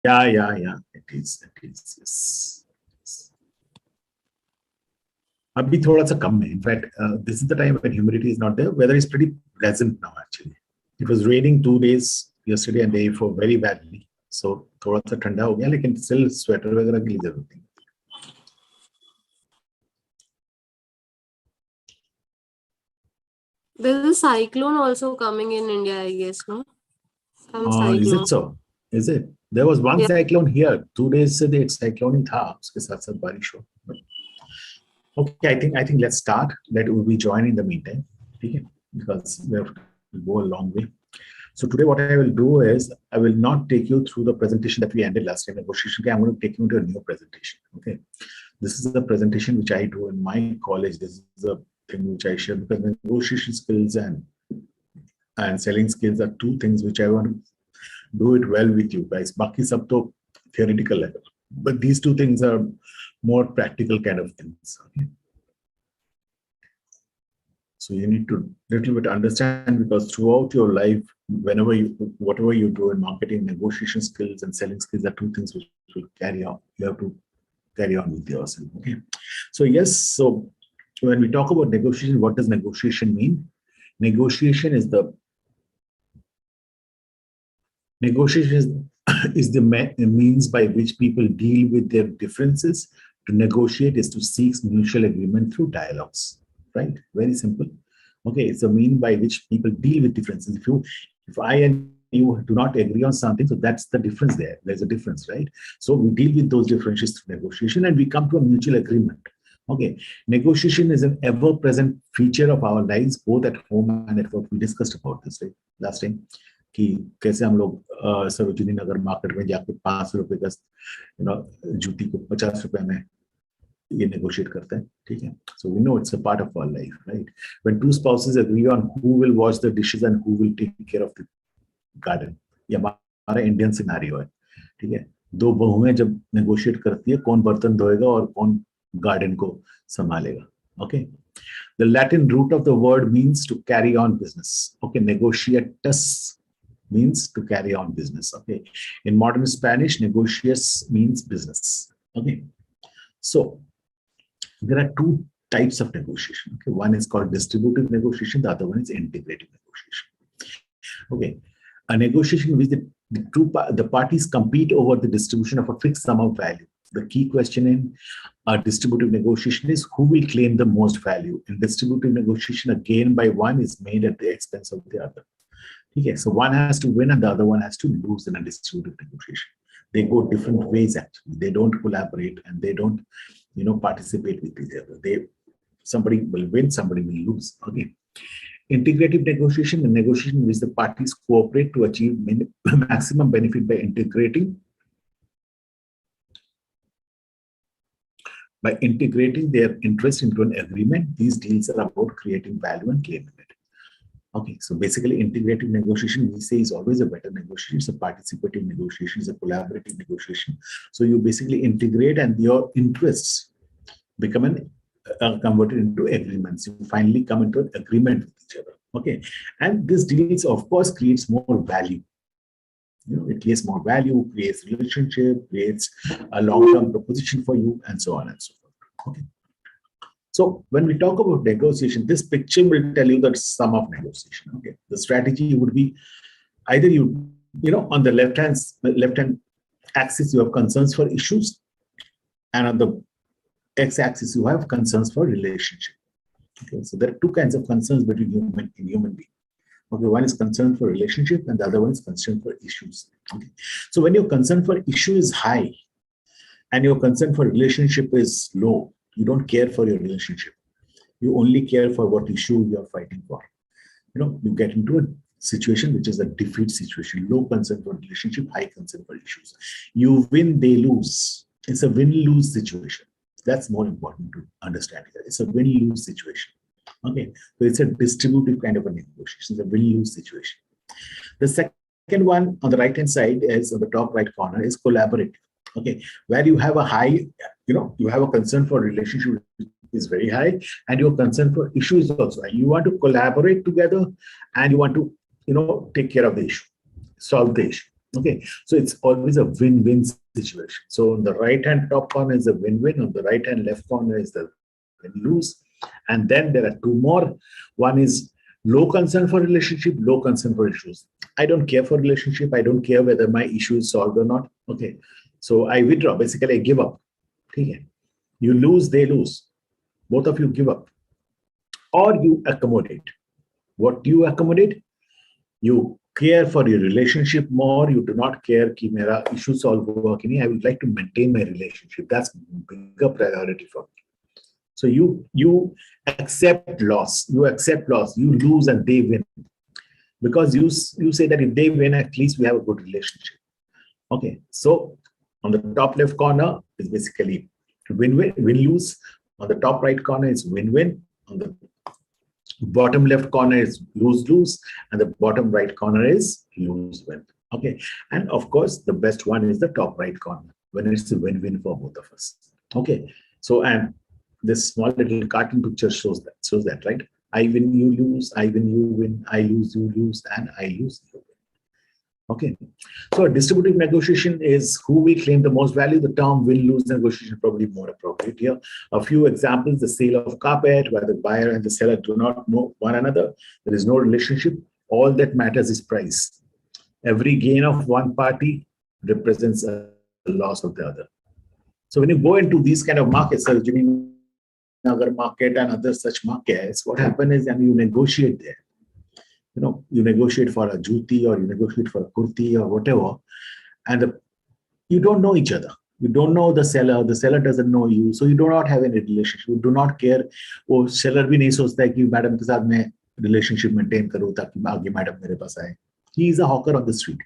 Yeah. It is. Yes. अभी थोड़ा सा कम है. In fact, this is the time when humidity is not there. Weather is pretty pleasant now actually. It was raining 2 days yesterday and day before very badly. So थोड़ा सा ठंडा हो गया लेकिन still स्वेटर वगैरह की जरूरत नहीं. There's a cyclone also coming in India, I guess, no? Some Is it cyclone. so? Is it? There was one Yeah. cyclone here. 2 days से एक cyclone ही था. उसके साथ साथ बारिश हो. Okay, I think let's start. Let we join in the meantime. Okay, because we have to go a long way. So today what I will do is I will not take you through the presentation that we ended last time negotiation. I'm going to take you to a new presentation. Okay, this is the presentation which I do in my college. This is a thing which I share because negotiation skills and selling skills are two things which I want to do it well with you guys. Baki sab to theoretical level, but these two things are more practical kind of things. Okay? So you need to little bit understand because throughout your life, whatever you do in marketing, negotiation skills and selling skills are two things which will carry on. You have to carry on with yourself. Okay. So yes, so when we talk about negotiation, what does negotiation mean? Negotiation is the is the means by which people deal with their differences. To negotiate is to seek mutual agreement through dialogues, right? Very simple. Okay, it's a mean by which people deal with differences. If I and you do not agree on something, so that's the difference there. There's a difference, right? So we deal with those differences through negotiation and we come to a mutual agreement. Okay, negotiation is an ever-present feature of our lives, both at home and at work. We discussed about this, right, last time. कि कैसे हम लोग सरोजिनी नगर market में जाके 500 रुपए का जूती को 50 रुपए में ये नेगोशिएट करते हैं. ठीक है. So we know it's a part of our life, right? When two spouses agree on who will wash the dishes and who will take care of the garden, ये हमारा इंडियन सिनारियो है. ठीक है. दो बहुएं जब नेगोशिएट करती है कौन बर्तन धोएगा और कौन गार्डन को संभालेगा. Okay. The Latin root of the word means to carry on business. Okay, negotiatus means to carry on business. Okay, in modern Spanish, negocias means business. Okay, so there are two types of negotiation. Okay, one is called distributive negotiation, the other one is integrative negotiation. Okay, a negotiation in which the parties compete over the distribution of a fixed sum of value. The key question in a distributive negotiation is who will claim the most value. In distributive negotiation, a gain by one is made at the expense of the other. Okay, so one has to win and the other one has to lose in a distributive negotiation. They go different ways actually. They don't collaborate and they don't, participate with each other. Somebody will win, somebody will lose. Okay. Integrative negotiation, a negotiation in which the parties cooperate to achieve maximum benefit by integrating their interest into an agreement. These deals are about creating value and claiming it. Okay, so basically integrative negotiation, we say, is always a better negotiation. It's a participative negotiation, it's a collaborative negotiation. So you basically integrate and your interests become converted into agreements. You finally come into an agreement with each other. Okay, and this deals, of course, creates more value. It creates more value, creates relationship, creates a long-term proposition for you, and so on and so forth. Okay. So when we talk about negotiation, this picture will tell you the sum of negotiation. Okay, the strategy would be either on the left hand axis you have concerns for issues, and on the x-axis you have concerns for relationship. Okay, so there are two kinds of concerns between human being. Okay, one is concern for relationship, and the other one is concern for issues. Okay, so when your concern for issue is high, and your concern for relationship is low, you don't care for your relationship. You only care for what issue you are fighting for. You get into a situation which is a defeat situation. Low concern for relationship, high concern for issues. You win, they lose. It's a win-lose situation. That's more important to understand here. It's a win-lose situation. Okay, so it's a distributive kind of a negotiation. It's a win-lose situation. The second one on the right-hand side is on the top right corner is collaborative. Okay, where you have a high, you have a concern for relationship is very high, and your concern for issue is also high. You want to collaborate together, and you want to, take care of the issue, solve the issue. Okay, so it's always a win-win situation. So on the right-hand top corner is a win-win, on the right-hand left corner is the win-lose. And then there are two more. One is low concern for relationship, low concern for issues. I don't care for relationship. I don't care whether my issue is solved or not. Okay, so I withdraw. Basically, I give up. Okay. You lose, they lose. Both of you give up. Or you accommodate. What do you accommodate? You care for your relationship more. You do not care कि मेरा issue solve हुआ कि नहीं. I would like to maintain my relationship. That's bigger priority for me. So you accept loss. You accept loss. You lose and they win, because you say that if they win, at least we have a good relationship. Okay. So on the top left corner is basically win-win, win-lose. On the top right corner is win-win. On the bottom left corner is lose-lose, and the bottom right corner is lose-win. Okay. And of course, the best one is the top right corner, when it's a win-win for both of us. Okay. So, and this small little cartoon picture shows that, right? I win, you lose, I win, you win, I lose, you lose, and I lose, you win. Okay. So a distributive negotiation is who will claim the most value. The term win-lose negotiation is probably more appropriate here. A few examples: the sale of carpet, where the buyer and the seller do not know one another. There is no relationship. All that matters is price. Every gain of one party represents a loss of the other. So when you go into these kind of markets, Sarojini Nagar market and other such markets, what happens is, and you negotiate there. You negotiate for a juti, or you negotiate for a kurti, or whatever, and you don't know each other. You don't know the seller doesn't know you, so you do not have any relationship. You do not care. वो seller भी नहीं सोचता है कि madam के साथ मैं relationship maintain करूँ ताकि आगे मैडम मेरे पास आए. He is a hawker on the street.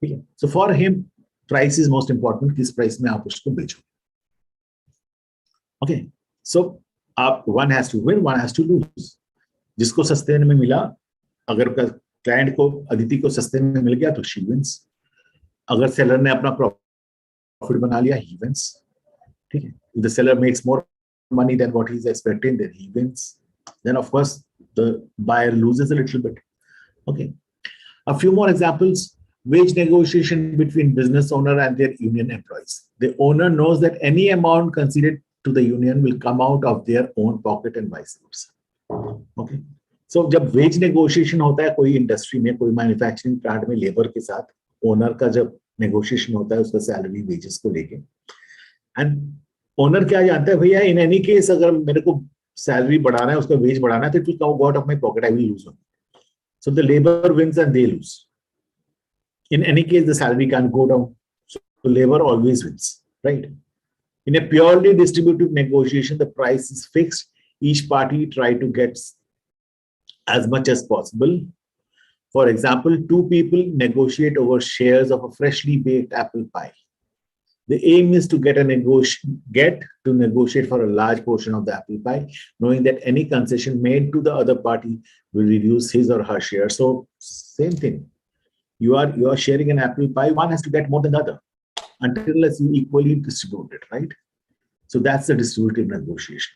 Okay. So for him, price is most important. किस price में आप उसको बेचो. Okay. So one has to win, one has to lose. जिसको सस्ते में मिला, अगर क्लाइंट को अदिति को सस्ते में मिल गया तो शी विंस. अगर सेलर ने अपना प्रॉफिट बना लिया, ही विंस. ठीक है. If the seller makes more money than what he's expecting, then he wins. Then of course the buyer loses a little bit. Okay. A few more examples. Wage negotiation between business owner and their union employees. The owner knows that any amount conceded to the union will come out of their own pocket and vice versa. Okay. So जब veg negotiation होता है कोई industry में, कोई manufacturing plant में labour के साथ, owner का जब नेगोशिएशन होता है उसका सैलरी वेजेस को लेके, एंड ओनर क्या जानता है, भैया इन एनी केस अगर मेरे को सैलरी बढ़ाना है, उसका वेज बढ़ाना है, तो it will come out of my pocket, I will lose. So the labour wins and they lose. In any case, the salary can't go down. So labor always wins, right? In a purely distributive negotiation, the price is fixed. Each party try to get as much as possible. For example, two people negotiate over shares of a freshly baked apple pie. The aim is to get to negotiate for a large portion of the apple pie, knowing that any concession made to the other party will reduce his or her share. So same thing. You are sharing an apple pie. One has to get more than the other unless you equally distribute it, right? So that's the distributive negotiation.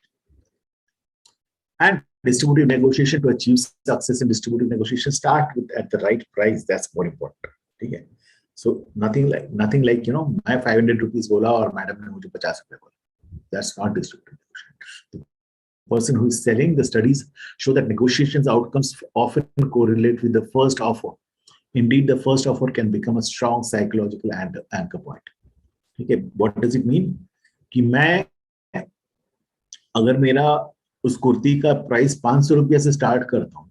And distributive negotiation, to achieve success in distributive negotiation, start with at the right price. That's more important. Okay? So nothing like my 500 rupees bola or madam ne mujhe 50 rupees bola. That's not distributive negotiation. The person who is selling, the studies show that negotiations outcomes often correlate with the first offer. Indeed, the first offer can become a strong psychological anchor point. Okay, what does it mean? कि मैं अगर मेरा उस कुर्ती का price 500 रुपये से start करता हूँ,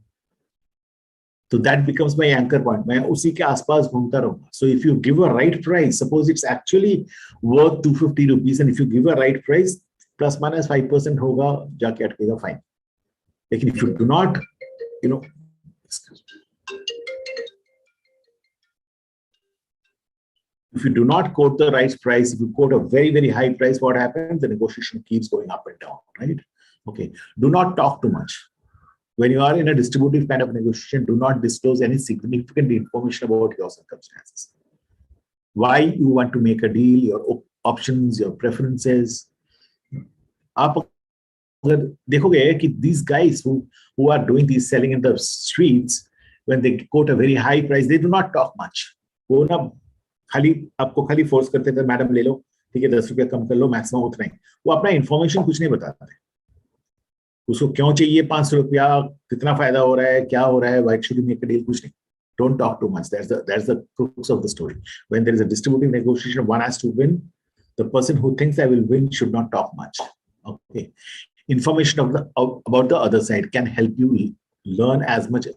तो that becomes my anchor point. मैं उसी के आसपास घूमता रहूँगा. So if you give a right price, suppose it's actually worth 250 rupees, and if you give a right price, plus minus 5% होगा, जाके अटकेगा, fine. लेकिन if you do not, excuse me. If you do not quote the right price, if you quote a very, very high price, what happens? The negotiation keeps going up and down, right? Okay. Do not talk too much. When you are in a distributive kind of negotiation, do not disclose any significant information about your circumstances. Why you want to make a deal, your options, your preferences. आप अगर देखोगे कि these guys who are doing these selling in the streets, when they quote a very high price, they do not talk much. वो ना खाली आपको खाली force करते थे, मैडम ले लो, ठीक है 10 रुपया कम कर लो, मैक्सिमम उतना ही। वो अपना इन्फॉर्मेशन कुछ नहीं बताते थे, उसको क्यों चाहिए 500 रुपया, कितना फायदा हो रहा है, क्या हो रहा है, why should you make a deal, कुछ नहीं। Don't talk too much. That's the crux of the story. When there is a distributive negotiation, one has to win. The person who thinks I will win should not talk much. Okay. Information about the other side can help you learn as much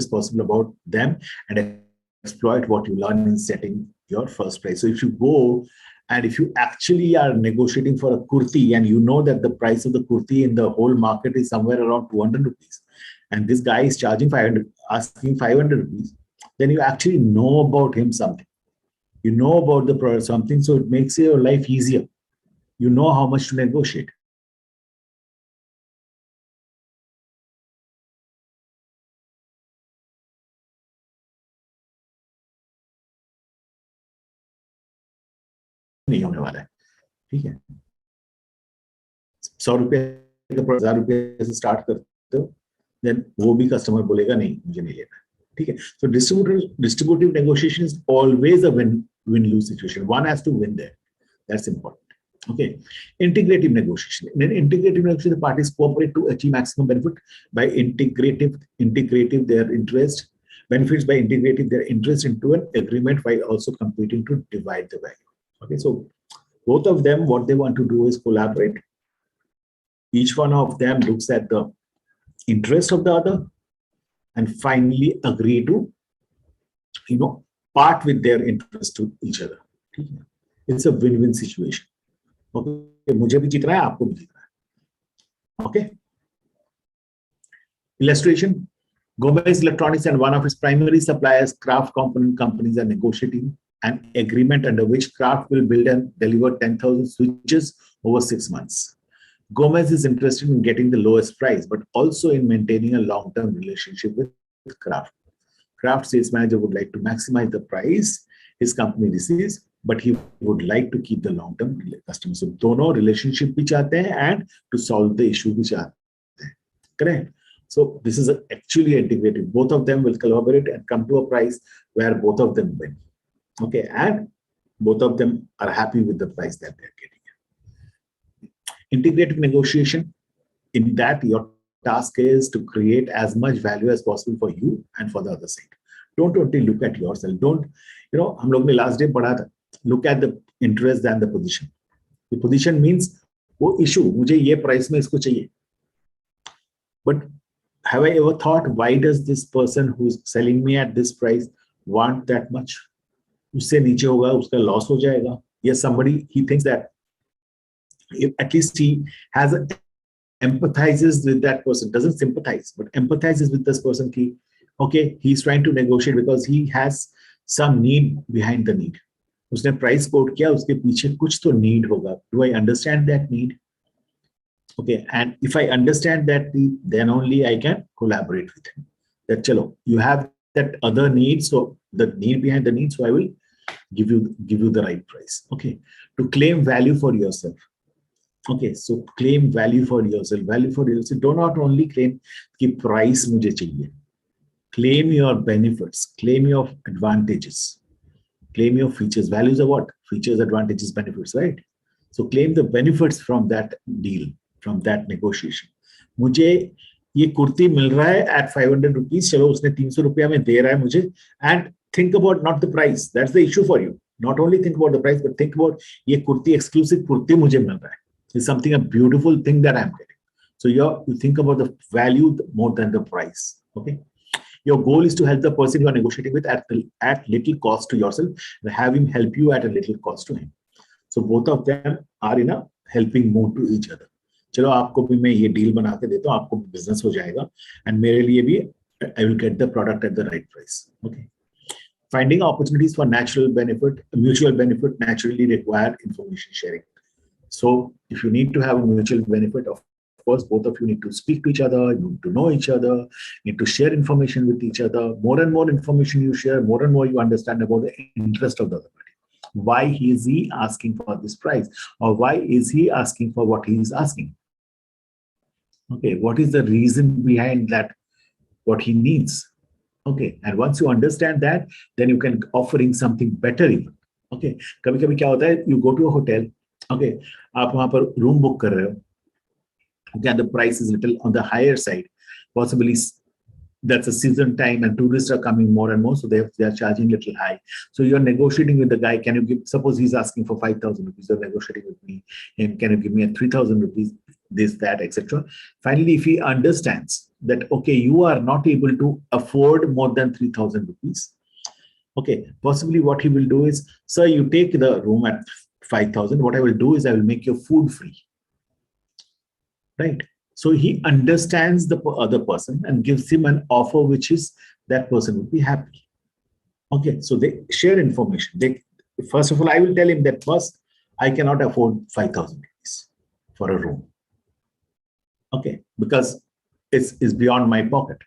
as possible about them, and exploit what you learn in setting your first price. So if you go and if you actually are negotiating for a kurti and you know that the price of the kurti in the whole market is somewhere around 200 rupees, and this guy is charging 500, asking 500 rupees, then you actually know about him something. You know about the product something, so it makes your life easier. You know how much to negotiate. नहीं होने वाला है, ठीक है। 100 रुपए का 1000 रुपए से स्टार्ट करते हो, देन वो भी कस्टमर बोलेगा नहीं मुझे नहीं लेना, ठीक है। So distributive negotiation is always a win-lose situation. One has to win there. That's important. Okay. Integrative negotiation. In integrative negotiation, the parties cooperate to achieve maximum benefit by integrative their interest, benefits by integrating their interest into an agreement while also competing to divide the value. Okay. So both of them, what they want to do is collaborate. Each one of them looks at the interest of the other and finally agree to, part with their interest to each other. It's a win-win situation. Okay, मुझे भी जीतना है, आपको भी जीतना है. Okay. Illustration: Gomez Electronics and one of its primary suppliers, Kraft Component Companies, are negotiating an agreement under which Kraft will build and deliver 10,000 switches over 6 months. Gomez is interested in getting the lowest price, but also in maintaining a long-term relationship with Kraft. Kraft sales manager would like to maximize the price his company receives, but he would like to keep the long-term customer. So, दोनों relationship भी चाहते हैं and to solve the issue भी चाहते हैं. Correct? So, this is actually integrated. Both of them will collaborate and come to a price where both of them win. Okay, and both of them are happy with the price that they're getting. Integrative negotiation, in that your task is to create as much value as possible for you and for the other side. Don't only look at yourself. Don't, हम लोग ने last day पढ़ा था, look at the interest and the position. The position means वो issue, मुझे ये price में इसको चाहिए. But have I ever thought, why does this person who's selling me at this price want that much? उससे नीचे होगा, उसका loss हो जाएगा. Yes, somebody, he thinks that if at least he has empathizes with that person, doesn't sympathize, but empathizes with this person. Okay, he's trying to negotiate because he has some need behind the need. उसने price quote किया, उसके पीछे कुछ तो need होगा. Do I understand that need? Okay, and if I understand that need, then only I can collaborate with him. That chalo, you have that other need, so the need behind the need, so I will give you the right price. Okay, to claim value for yourself. Okay, so claim value for yourself. Value for yourself. Do not only claim कि price मुझे चाहिए. Claim your benefits. Claim your advantages. Claim your features. Values are what? Features, advantages, benefits, right? So claim the benefits from that deal, from that negotiation. मुझे ये कुर्ती मिल रहा है at 500 rupees. चलो उसने 300 रुपया में दे रहा है मुझे. And think about not the price. That's the issue for you. Not only think about the price, but think about ये कुर्ती exclusive कुर्ती मुझे मिल रहा है. Is something, a beautiful thing that I'm getting. So you think about the value more than the price. Okay. Your goal is to help the person you are negotiating with at little cost to yourself and have him help you at a little cost to him. So both of them are in a helping mood to each other. चलो आपको भी मैं ये deal बना के देता हूँ, आपको बिजनेस हो जाएगा, and मेरे लिए भी I will get the product at the right price. Okay. Finding opportunities for mutual benefit naturally require information sharing. So if you need to have a mutual benefit, of course, both of you need to speak to each other, you need to know each other, need to share information with each other. More and more information you share, more and more you understand about the interest of the other party. Why is he asking for this price? Or why is he asking for what he is asking? Okay, what is the reason behind that, what he needs? Okay, and once you understand that, then you can offering something better even. Okay, कभी कभी क्या होता है, you go to a hotel, okay, आप वहां पर room book कर रहे हो, okay, and the price is little on the higher side, possibly that's a season time and tourists are coming more and more, so they are charging little high. So you're negotiating with the guy, can you give, suppose he's asking for 5,000 rupees, you're negotiating with me, and can you give me a 3,000 rupees, this, that, etc. Finally, if he understands that, okay, you are not able to afford more than 3,000 rupees, okay, possibly what he will do is, sir, you take the room at 5,000, what I will do is I will make your food free, right? So he understands the other person and gives him an offer which is that person would be happy. Okay, so they share information. First of all, I will tell him that first, I cannot afford 5,000 rupees for a room. Okay, because it's beyond my pocket.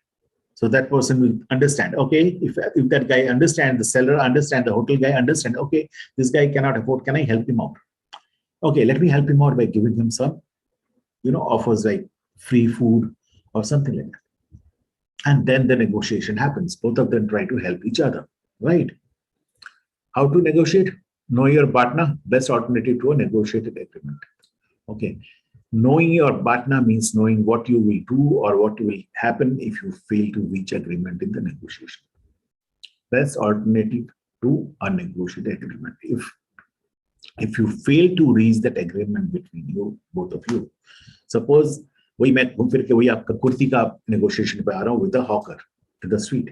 So that person will understand. Okay, if that guy understands, the seller understands, the hotel guy understands, okay, this guy cannot afford, can I help him out? Okay, let me help him out by giving him some, offers like free food or something like that. And then the negotiation happens. Both of them try to help each other, right? How to negotiate? Know your partner, best alternative to a negotiated agreement. Okay. Knowing your partner means knowing what you will do or what will happen if you fail to reach agreement in the negotiation. Best alternative to a negotiated agreement. If you fail to reach that agreement between you, both of you, suppose वही मैं घूम फिर के वही आपका कुर्ती का negotiation पे आ रहा हूँ with the hawker in the street.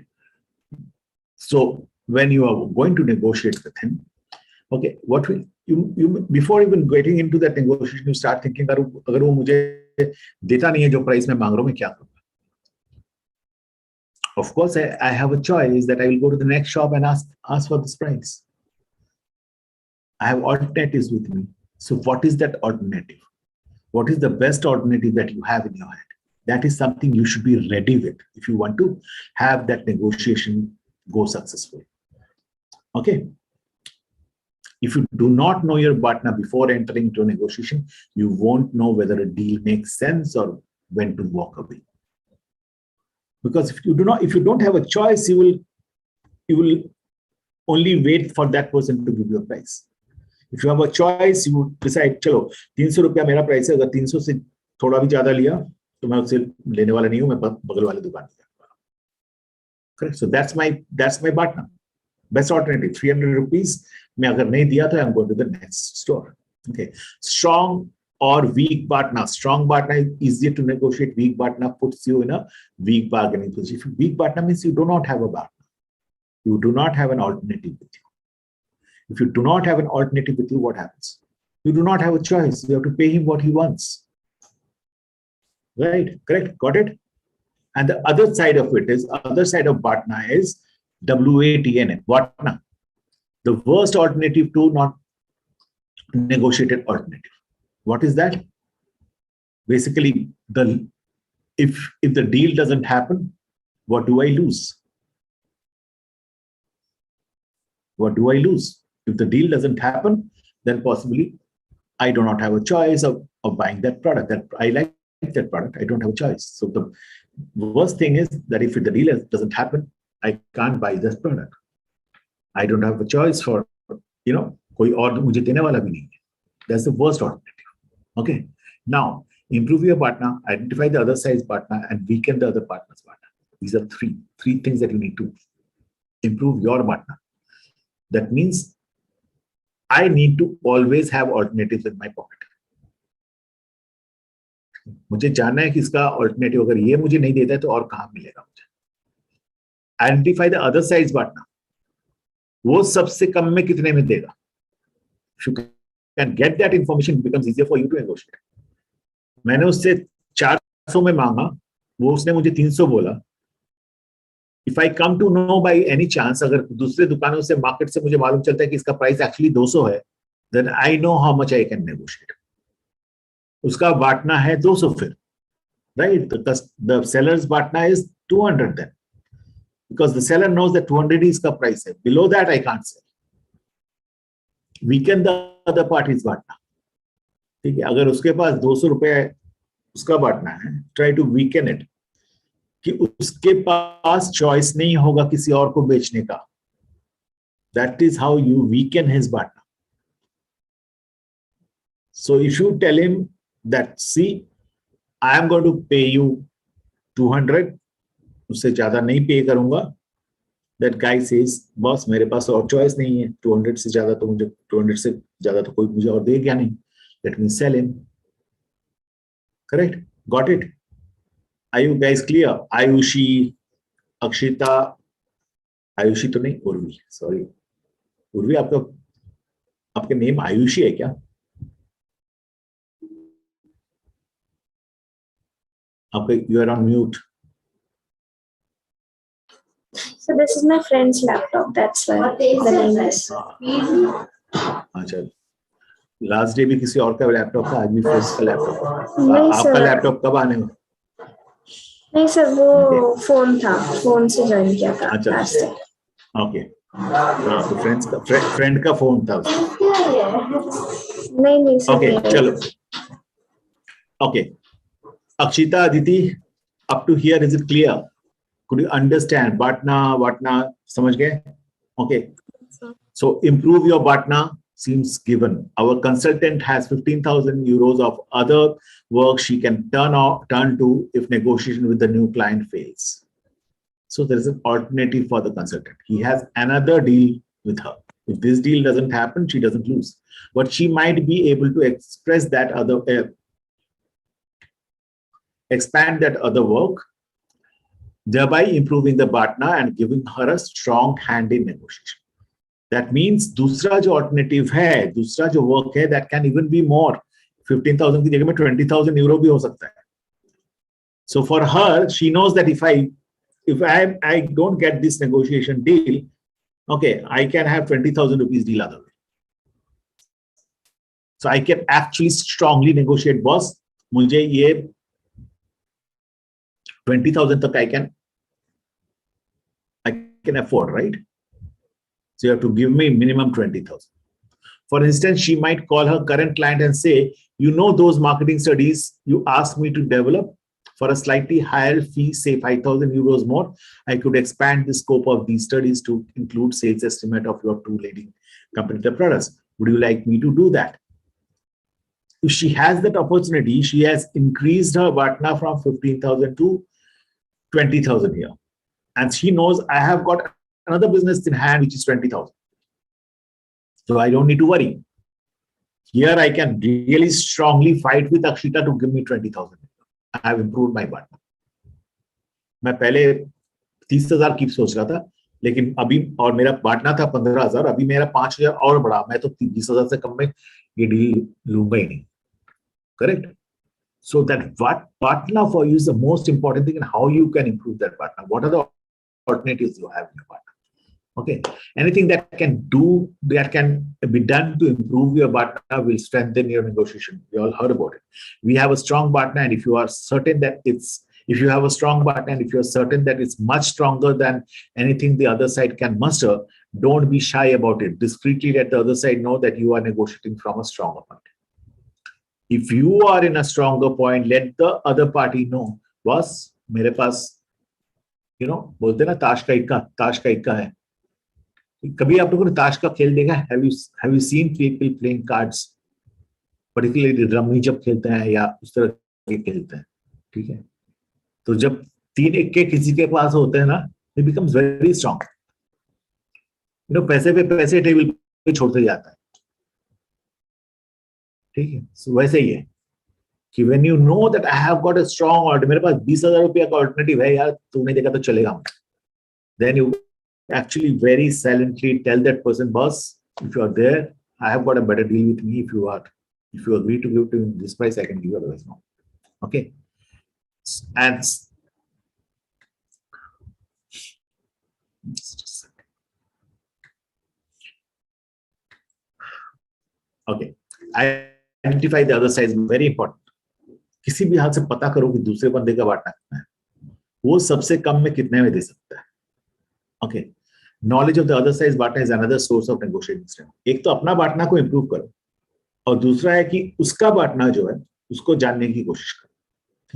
So when you are going to negotiate with him, okay, what will you before even getting into that negotiation, you start thinking अगर वो मुझे देता नहीं है जो price मैं मांग रहा हूँ, मैं क्या करूँगा? Of course, I have a choice that I will go to the next shop and ask for this price. I have alternatives with me. So what is that alternative? What is the best alternative that you have in your head? That is something you should be ready with if you want to have that negotiation go successfully. Okay. If you do not know your partner before entering into a negotiation, you won't know whether a deal makes sense or when to walk away. Because if you don't have a choice, you will only wait for that person to give you a price. If you have a choice, you decide, चलो 300 रुपया मेरा price है, अगर 300 से थोड़ा भी ज्यादा लिया तो मैं उससे लेने वाला नहीं हूं, मैं बगल वाले दुकान पे जाऊंगा. Correct. So that's my partner. Best alternative, 300 rupees. मैं अगर नहीं दिया तो I'm going to the next store. Okay. Strong or weak partner. Strong partner is easier to negotiate. Weak partner puts you in a weak bargaining position. Weak partner means you do not have a partner. You do not have an alternative with you. If you do not have an alternative with you, what happens? You do not have a choice. You have to pay him what he wants. Right? Correct? Got it? And the other side of it is, other side of partner is WATN, Watna. The worst alternative to not negotiated alternative. What is that? Basically, if the deal doesn't happen, what do I lose? What do I lose? If the deal doesn't happen, then possibly I do not have a choice of buying that product. That I like that product, I don't have a choice. So the worst thing is that if the deal doesn't happen, I can't buy this product. I don't have a choice for, कोई और मुझे देने वाला भी नहीं है. That's the worst alternative. Okay. Now, improve your partner, identify the other side's partner, and weaken the other partner's partner. These are three things that you need to improve your partner. That means I need to always have alternatives in my pocket. मुझे जानना है कि इसका alternative अगर ये मुझे नहीं देता है तो और कहाँ मिलेगा मुझे. Identify the other side's partner. वो सबसे कम में कितने में देगा. If you can get that information, it becomes easier for you to negotiate. मैंने उससे 400 में मांगा, वो उसने मुझे 300 बोला. If I come to know by any chance, अगर दूसरे दुकानों से मार्केट से मुझे मालूम चलता है कि इसका प्राइस एक्चुअली 200 है, then I know how much I can negotiate. उसका बांटना है 200 फिर, right? The seller's बांटना is 200 then, because the seller knows that 200 is का price है. Below that I can't sell. Weaken the other party's बांटना. ठीक है, अगर उसके पास 200 रुपए उसका बांटना है, try to weaken it. कि उसके पास चॉइस नहीं होगा किसी और को बेचने का. That is how you weaken his partner. So if you tell him that, see, I am going to pay you 200, उससे ज्यादा नहीं पे करूंगा. That guy says, बॉस मेरे पास और चॉइस नहीं है, 200 से ज्यादा तो मुझे 200 से ज्यादा तो कोई मुझे और देगा नहीं. Let me sell him. Correct? Got it? Are you guys clear? Ayushi, Akshita, Ayushi तो नहीं, उर्वी, सॉरी. उर्वी आपका, आपके नेम आयुषी है क्या? आपका, you are on mute. So this is my friend's laptop. That's why the name is. अच्छा, लास्ट डे भी किसी और का लैपटॉप था, आज भी फ्रेंड्स का लैपटॉप. नहीं आपका सर, लैपटॉप कब आने में? नहीं सर, वो फोन था, फोन से ज्वाइन किया था अच्छा, लास्ट डे. ओके. हाँ, तो फ्रेंड का फोन था उसका. नहीं सर. ओके, चलो. Okay, Akshita, Aditi, up to here, is it clear? Could you understand? Batna, समझ गए? Okay. So improve your Batna seems given. Our consultant has 15,000 euros of other work she can turn to if negotiation with the new client fails. So there is an alternative for the consultant. He has another deal with her. If this deal doesn't happen, she doesn't lose. But she might be able to express that other, expand that other work, thereby improving the partner and giving her a strong hand in negotiation. That means दूसरा जो alternative है, दूसरा जो work है, that can even be more. 15,000 की जगह में 20,000 euro भी हो सकता है. So for her, she knows that if I don't get this negotiation deal, okay, I can have 20,000 rupees deal other way. So I can actually strongly negotiate, boss. मुझे ये 20,000 तक I can afford, right? So you have to give me minimum 20,000. For instance, she might call her current client and say, you know, those marketing studies you asked me to develop for a slightly higher fee, say 5,000 euros more, I could expand the scope of these studies to include sales estimate of your two leading competitor products. Would you like me to do that? If she has that opportunity, she has increased her Vatna from 15,000 to 20,000 here. And she knows I have got another business in hand, which is 20,000. So I don't need to worry. Here I can really strongly fight with Akshita to give me 20,000. I have improved my Vatna. मैं पहले 30,000 की सोच रहा था, लेकिन अभी और मेरा बांटना था 15,000, अभी मेरा 5,000 और बढ़ा. मैं तो 20,000 से कम में ये डील लूंगा ही नहीं. Correct? So that what partner for you is the most important thing, and how you can improve that partner. What are the alternatives you have in your partner? Okay, anything that can be done to improve your partner will strengthen your negotiation. We all heard about it. We have a strong partner, and if you are certain that if you have a strong partner, and if you are certain that it's much stronger than anything the other side can muster, don't be shy about it. Discreetly let the other side know that you are negotiating from a stronger point. If you are in a stronger point, let the other party know, boss, मेरे पास, बोलते ना ताश का इक्का है. कभी आप लोगों ने ताश का खेल देखा? Have you seen people playing cards, particularly rummy जब खेलते हैं या उस तरह के खेलते हैं, ठीक है? तो जब 3 इक्के किसी के पास होते हैं ना, it becomes very strong. पैसे पे पैसे टेबल पे छोड़ते जाता है, ठीक है? So वैसे ही है कि when you know that I have got a strong order, मेरे पास 20,000 रुपया का ऑल्टरनेटिव है यार, तूने देखा तो चलेगा, then you actually very silently tell that person, boss, if you are there, I have got a better deal with me. If you agree to give to this price, I can give you, otherwise no. Okay. And okay, identify the other side is very important. किसी भी हाथ से पता करो कि दूसरे बंदे का बांटना कितना है, वो सबसे कम में कितने में दे सकता है. Okay, knowledge of the other side's बांटना is another source of negotiating strength. एक तो अपना बांटना को improve करो, और दूसरा है कि उसका बांटना जो है उसको जानने की कोशिश करो,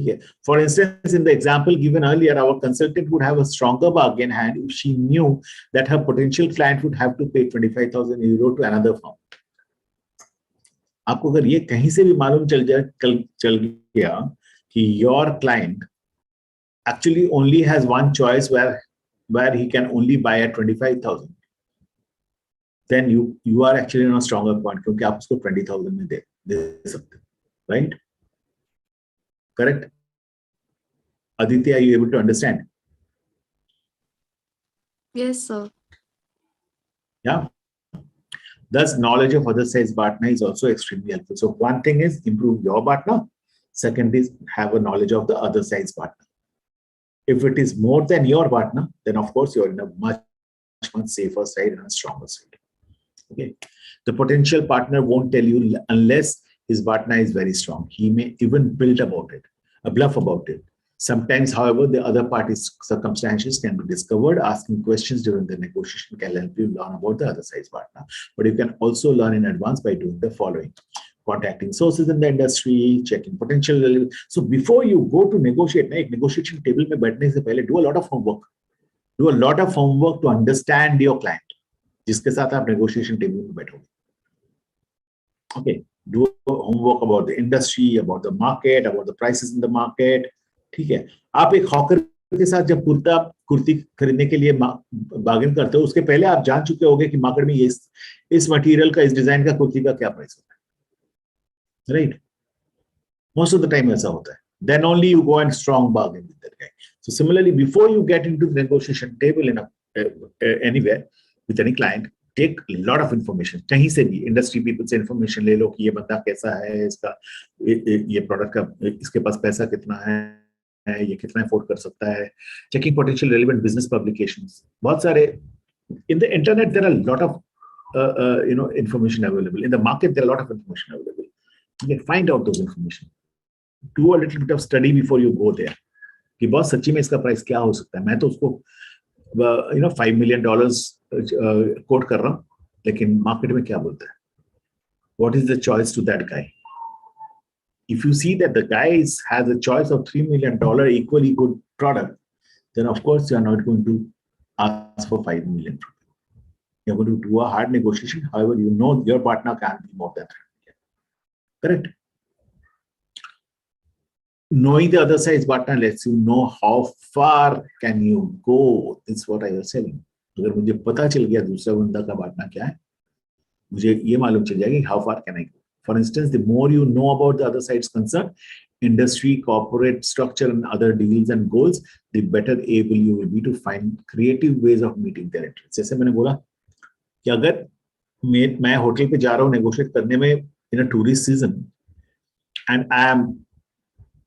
Okay. For instance, in the example given earlier, our consultant would have a stronger bargain hand if she knew that her potential client would have to pay 25,000 euro to another firm. आपको अगर ये कहीं से भी मालूम चल गया कि your client actually only has one choice where he can only buy at 25,000, then you are actually in a stronger point क्योंकि आप उसको 20,000 में दे सकते हो, right? Correct? Aditya, are you able to understand? Yes, sir. Yeah. Thus, knowledge of other side's partner is also extremely helpful. So one thing is improve your partner. Second is have a knowledge of the other side's partner. If it is more than your partner, then of course you're in a much safer side and a stronger side. Okay. The potential partner won't tell you unless his partner is very strong. He may even bluff about it. Sometimes, however, the other party's circumstances can be discovered. Asking questions during the negotiation can help you learn about the other side's partner. But you can also learn in advance by doing the following: contacting sources in the industry, checking potential. So before you go to negotiate, एक negotiation table में बैठने से पहले do a lot of homework. Do a lot of homework to understand your client, जिसके साथ आप negotiation table में बैठोगे. Okay, do homework about the industry, about the market, about the prices in the market. ठीक है, आप एक hawker के साथ जब कुर्ती खरीदने के लिए बार्गेन करते हो, उसके पहले आप जान चुके होंगे कि मार्केट में इस मटेरियल का, इस डिजाइन का कुर्ती का क्या प्राइस होता है, right? Most of the time ऐसा होता है. Then only you go and strong bargain with that guy. So similarly, before you get into the negotiation table in anywhere with any client, take a lot of information. कहीं से भी industry people से information ले लो कि ये बंदा कैसा है, इसका ये प्रोडक्ट का, इसके पास पैसा कितना है, ये कितना अफोर्ड कर सकता है. Checking potential relevant business publications. बहुत सारे in the internet there are a lot of information available. In the market there are a lot of information available. You can find out those information. Do a little bit of study before you go there. कि बहुत सच्ची में इसका price क्या हो सकता है. मैं तो उसको $5 million कोट कर रहा हूँ, लेकिन मार्केट में क्या बोलता है? What is the choice to that guy? If you see that the guy has a choice of $3 million equally good product, then of course you are not going to ask for $5 million. You're going to do a hard negotiation. However, you know your partner can't be more than $3 million. Correct? Knowing the other side's partner lets you know how far can you go. That's what I was saying. अगर मुझे पता चल गया दूसरा बंदा का partner क्या है, मुझे ये मालूम चल जाएगा how far can I go. For instance, the more you know about the other side's concern, industry, corporate structure, and other deals and goals, the better able you will be to find creative ways of meeting their interests. जैसे मैंने बोला कि अगर मैं hotel पे जा रहा हूँ negotiate करने में in a tourist season, and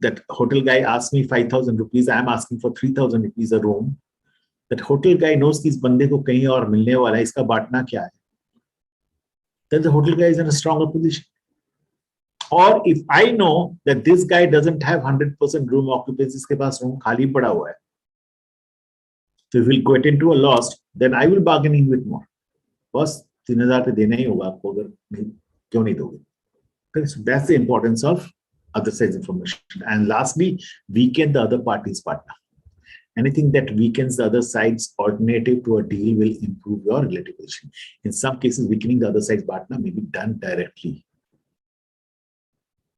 that hotel guy asks me 5,000 rupees, I am asking for 3,000 rupees a room. That hotel guy knows कि इस बंदे को कहीं और मिलने वाला है, इसका बांटना क्या है. Then the hotel guy is in a stronger position. Or if I know that this guy doesn't have 100% room occupancy, इसके पास room खाली पड़ा हुआ है, so if we'll get into a loss, then I will bargaining with more. बस 3,000 पे देना ही होगा आपको, अगर नहीं क्यों नहीं दोगे. Okay, so that's the importance of other side's information. And lastly, weaken the other party's partner. Anything that weakens the other side's alternative to a deal will improve your relative position. In some cases, weakening the other side's partner may be done directly.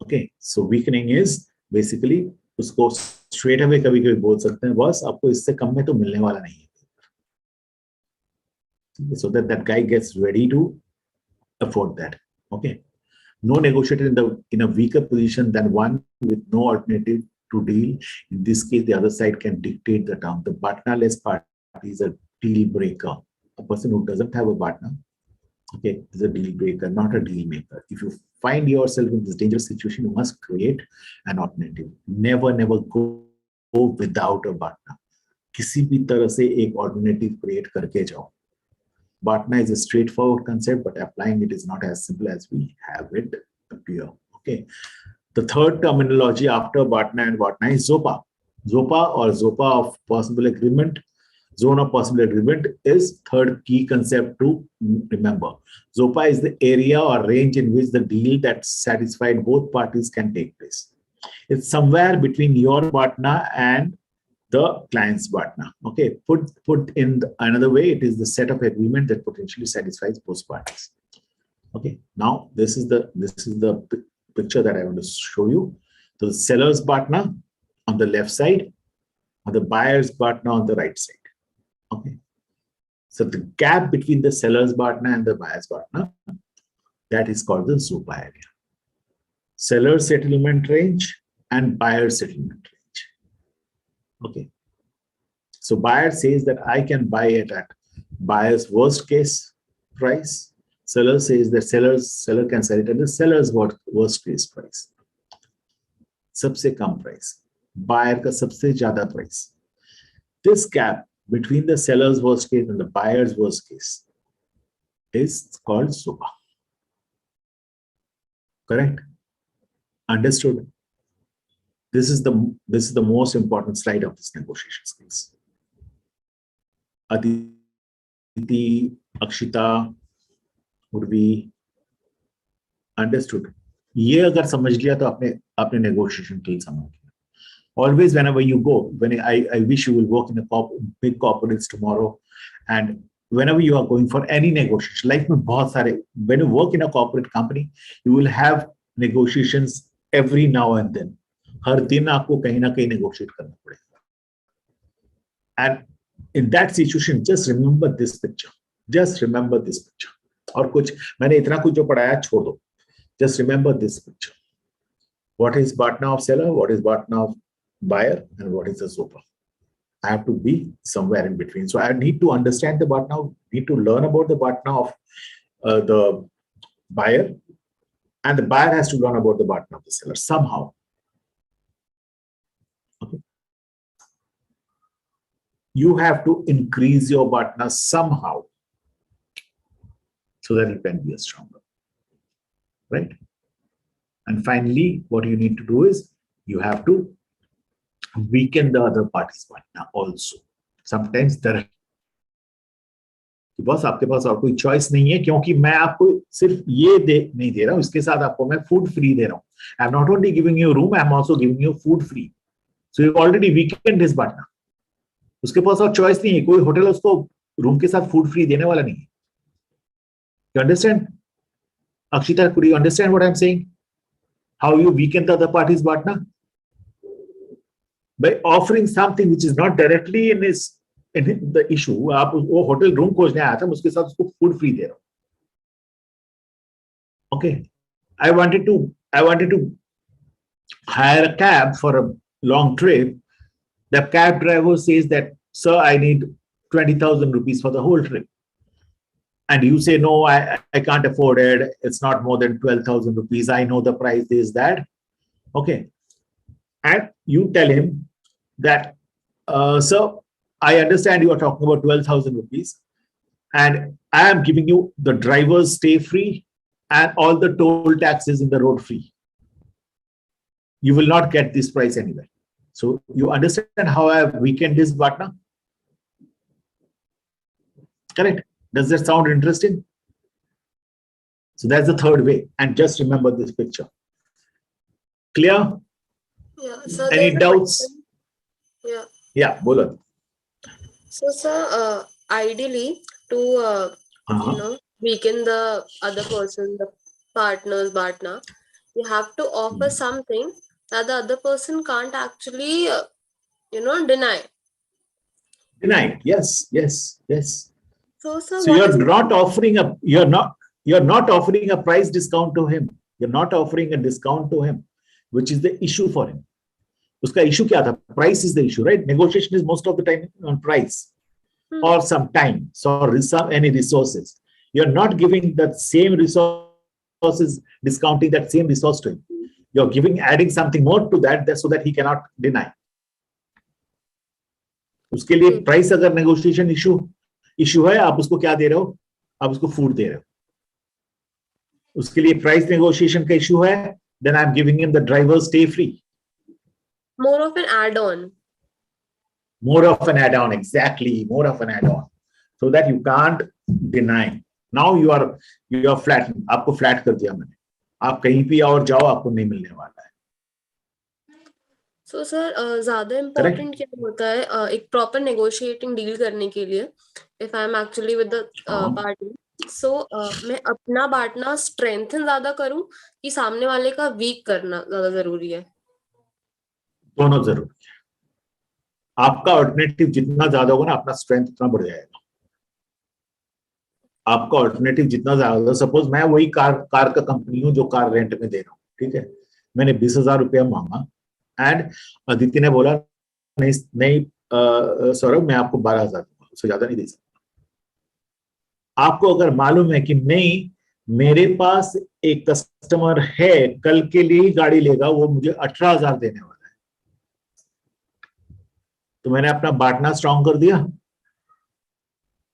Okay, so weakening is basically उसको straight away कभी-कभी बोल सकते हैं, boss आपको इससे कम में तो मिलने वाला नहीं है. So that guy gets ready to afford that. Okay. No negotiator in a weaker position than one with no alternative to deal. In this case, the other side can dictate the term. The partnerless party is a deal breaker. A person who doesn't have a partner, okay, is a deal breaker, not a deal maker. If you find yourself in this dangerous situation, you must create an alternative. Never go without a partner. किसी भी तरह से एक alternative create करके जाओ. Partner is a straightforward concept, but applying it is not as simple as we have it appear. Okay. The third terminology after partner and partner is ZOPA. ZOPA or ZOPA of possible agreement, zone of possible agreement is third key concept to remember. ZOPA is the area or range in which the deal that satisfied both parties can take place. It's somewhere between your partner and the client's partner. Okay, put in another way, it is the set of agreement that potentially satisfies both parties. Okay, now this is the picture that I want to show you. So the seller's partner on the left side, and the buyer's partner on the right side. Okay, so the gap between the seller's partner and the buyer's partner, that is called the ZOPA area. Seller settlement range and buyer settlement range. Okay, so buyer says that I can buy it at buyer's worst case price. Seller says that seller can sell it at the seller's worst case price. सबसे कम price, buyer का सबसे ज़्यादा price. This gap between the seller's worst case and the buyer's worst case is called ZOPA. Correct? Understood? This is the most important slide of this negotiation skills. Aditi, Akshita, would be understood. ये अगर समझ लिया तो आपने negotiation skill समझ लिया. Always, whenever you go, I wish you will work in a big corporates tomorrow, and whenever you are going for any negotiation, life में बहुत सारे, when you work in a corporate company, you will have negotiations every now and then. हर दिन आपको कहीं ना कहीं negotiate करना पड़ेगा. And in that situation, just remember this picture. Just remember this picture. और कुछ मैंने इतना कुछ जो पढ़ाया छोड़ दो. Just remember this picture. What is partner of seller? What is partner of buyer? And what is the ZOPA? I have to be somewhere in between. So I need to understand the partner, need to learn about the partner of the buyer, and the buyer has to learn about the partner of the seller somehow. Okay. You have to increase your partner somehow so that you can be a stronger. Right? And finally, what you need to do is you have to weaken the other party's partner also. Sometimes there बस आपके पास और कोई choice नहीं है, क्योंकि मैं आपको सिर्फ ये नहीं दे रहा हूं, इसके साथ आपको मैं फूड फ्री दे रहा हूं. I am not only giving U room, I am also giving you food free. So you already weekend his partner. उसके पास और चॉइस नहीं है, कोई होटल उसको रूम के साथ फूड फ्री देने वाला नहीं है. You understand? Akshita, could you understand what I'm saying? How you weaken the other party's partner? By offering something which is not directly in the issue. आप वो होटल रूम खोजने आया था, उसके साथ उसको फूड फ्री दे रहा हूं. Okay, I wanted to hire a cab for a long trip. The cab driver says that, sir, I need 20,000 rupees for the whole trip. And you say, no, I can't afford it. It's not more than 12,000 rupees. I know the price is that. Okay. And you tell him that, sir, I understand you are talking about 12,000 rupees. And I am giving you the driver's stay free and all the toll taxes in the road free. You will not get this price anywhere. So you understand how I have weakened this partner? Correct. Does that sound interesting? So that's the third way. And just remember this picture. Clear? Yeah. So any doubts? Yeah. Yeah, Bola. So, sir, ideally, to weaken the other person, the partner's partner, you have to offer something that the other person can't actually, deny. Denied. Yes, yes, yes. So, sir, So you're not offering a price discount to him. You're not offering a discount to him, which is the issue for him. Uska issue kya tha? Price is the issue, right? Negotiation is most of the time on price or some time, or any resources. You're not giving that same resources, discounting that same resource to him. You're adding something more to that so that he cannot deny. उसके लिए price अगर negotiation issue है, आप उसको क्या दे रहे हो? आप उसको फूड दे रहे हो. उसके लिए प्राइस नेगोशिएशन का इशू है, then I'm giving him the driver stay free. More of an add-on. More of an add-on, exactly. More of an add-on, so that you can't deny. Now you are flat. आपको flat कर दिया मैंने. आप कहीं भी और जाओ, आपको नहीं मिलने वाला है. सो सर ज्यादा करेक्ट? इम्पोर्टेंट क्या होता है एक प्रॉपर नेगोशिएटिंग डील करने के लिए, if I am actually with the हाँ, पार्टी, सो मैं अपना बांटना स्ट्रेंथन ज्यादा करूं कि सामने वाले का वीक करना ज्यादा जरूरी है? दोनों जरूरी। आपका अल्टरनेटिव जितना ज्यादा होगा ना, अपना स्ट्रेंथ उतना बढ़ जाएगा। आपका अल्टरनेटिव जितना ज्यादा होगा, सपोज मैं वही कार का कंपनी हूँ जो कार रेंट में दे रहा हूँ, ठीक है, मैंने 20,000 रुपया मांगा एंड अदिति ने बोला नहीं नहीं सौरभ मैं आपको 12,000 दूंगा, उससे ज्यादा नहीं दे सकता। आपको अगर मालूम है कि नहीं, मेरे पास एक कस्टमर है कल के लिए ही गाड़ी लेगा, वो मुझे 18,000 देने वाला है, तो मैंने अपना बांटना स्ट्रांग कर दिया,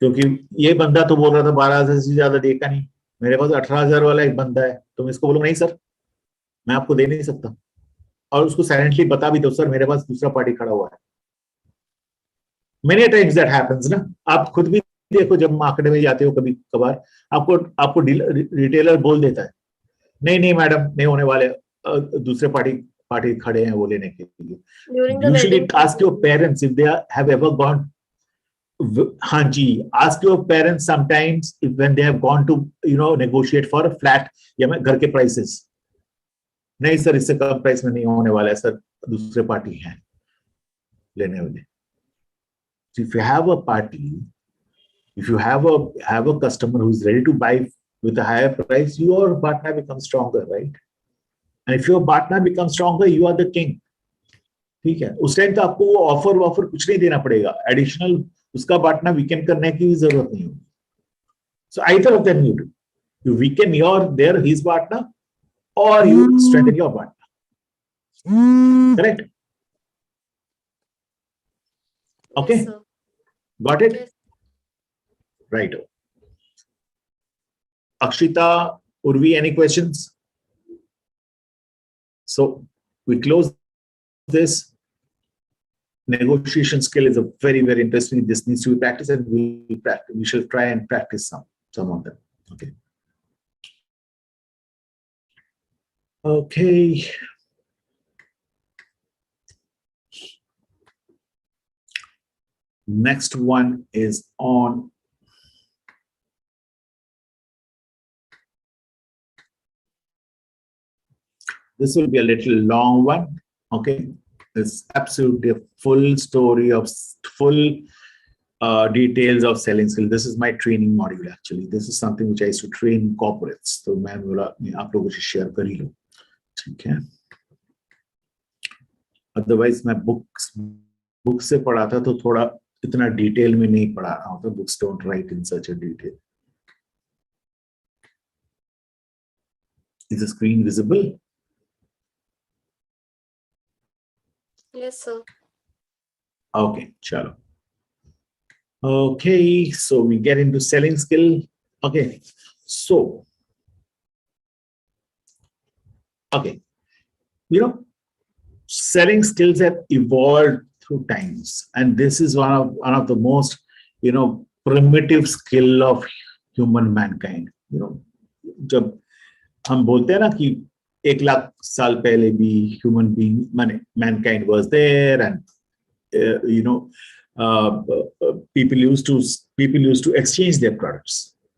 क्योंकि ये बंदा तो बोल रहा था 12,000 से ज्यादा देगा नहीं, मेरे पास 18,000 वाला एक बंदा है, तो मैं इसको बोलूँ नहीं सर मैं आपको दे नहीं सकता, और उसको साइलेंटली बता भी दो सर मेरे पास दूसरा पार्टी खड़ा हुआ है। मेनी टाइम्स दैट हैपेंस ना, आप खुद भी देखो जब मार्केट में जाते हो कभी कभार, आपको आपको रिटेलर बोल देता है नहीं नहीं मैडम नहीं होने वाले, दूसरे पार्टी पार्टी खड़े हैं वो लेने के लिए। During the usually wedding ask your parents if they have ever gone, हाँ जी, ask your parents sometimes if when they have gone to negotiate for a flat या घर के प्राइसेस, नहीं सर इससे कम प्राइस में नहीं होने वाला है सर, दूसरे पार्टी हैं लेने वाले। So if you have a party, if you have a customer who is ready to buy with a higher price, your partner becomes stronger, right? And if your partner becomes stronger, you are the king. ठीक है, उस time तो आपको वो offer कुछ नहीं देना पड़ेगा एडिशनल, उसका बांटना वीकेंड करने की जरूरत नहीं होगी। So either of them you weaken his partner or you strengthen your partner. Correct? Okay, yes, sir. got it? Yes. Right. Akshita, Urvi, any questions? So we close this. Negotiation skill is a very, very interesting. This needs to be practiced, and we shall try and practice some of them. Okay. Okay. Next one is on this will be a little long one. Okay. It's absolutely a full story of full details of selling skill. This is my training module actually. This is something which I used to train corporates. So मैं बोला आप लोगों से share कर ही लो, ठीक है? Otherwise मैं books से पढ़ा था तो थोड़ा इतना डिटेल में नहीं पढ़ा रहा हूँ, तो books don't write in such a detail. Is the screen visible? Yes, sir. Okay, chalo. Okay, so we get into selling skill. Okay, so okay, selling skills have evolved through times, and this is one of the most primitive skill of human mankind. जब हम बोलते हैं ना कि 1,00,000 साल पहले भी human being mankind was there, and people used to exchange their products.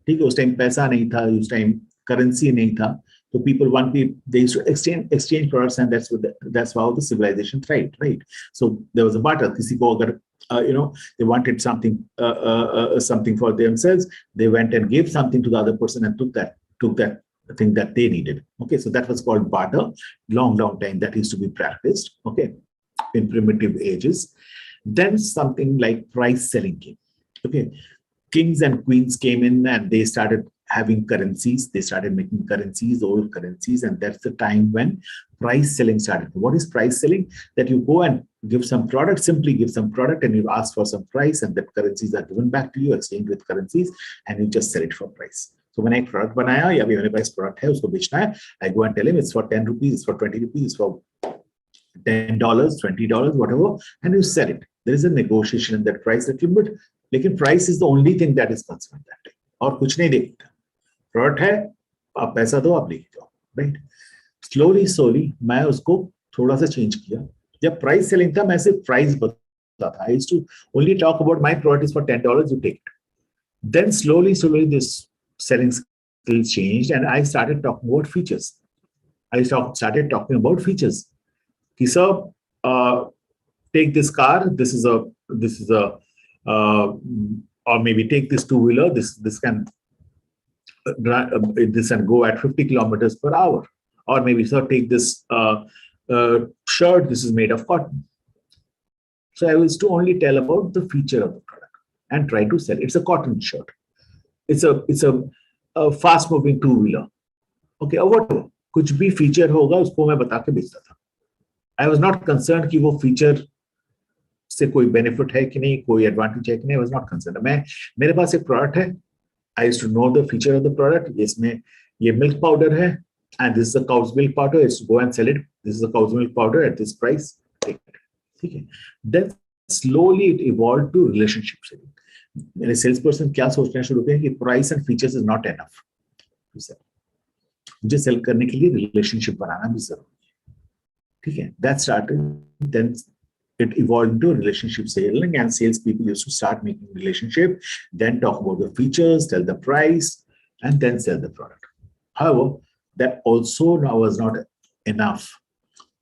ठीक है, उस टाइम पैसा नहीं था, उस टाइम करेंसी नहीं था, so they used to exchange products, and that's how the civilization thrived, right? So there was a barter. किसी को अगर they wanted something for themselves, they went and gave something to the other person and took that thing that they needed. Okay, so that was called barter. Long time that used to be practiced. Okay, in primitive ages. Then something like price selling came. Okay, kings and queens came in and they started having currencies. They started making currencies, old currencies, and that's the time when price selling started. What is price selling? That you go and give some product, simply give some product, and you ask for some price, and that currencies are given back to you, exchange with currencies, and you just sell it for price. So when I product banaya, या मेरे पास product है उसको बेचना है, I go and tell him it's for 10 rupees, it's for 20 rupees, it's for $10, $20, whatever, and you sell it. There is a negotiation in that price little bit, लेकिन price is the only thing that is concerned that day. और कुछ नहीं देखता. Product है, आप पैसा दो, आप लेके जाओ, right? Slowly, मैं उसको थोड़ा सा change किया. जब प्राइस सेलिंग था मैं सिर्फ प्राइस बताता था. I used to only talk about my product is for $10, you take it. Then slowly this selling skill changed and I started talking about features. I started talking about features. He said, take this car, this is a or maybe take this two-wheeler, this can this can go at 50 kilometers per hour. Or maybe so take this shirt, this is made of cotton. So I was to only tell about the feature of the product and try to sell. It's a cotton shirt. It's a fast moving two-wheeler. Okay, or whatever. कुछ भी feature होगा उसको मैं बता के बेचता था. I was not concerned कि वो feature से कोई benefit है कि नहीं, कोई advantage है कि नहीं. I was not concerned. मेरे पास एक product है. I used to know the feature of the product. इसमें ये milk powder है, and this is a cow's milk powder. I used to go and sell it. This is a cow's milk powder at this price. Take it. ठीक है. Then slowly it evolved to relationship selling. मेरे salesperson क्या सोचना शुरू किया कि price and features is not enough to sell. मुझे cell करने के लिए रिलेशनशिप बनाना भी जरूरी है. ठीक है. That started. Then it evolved into relationship selling, and sales people used to start making relationship, then talk about the features, tell the price, and then sell the product. However, that also now was not enough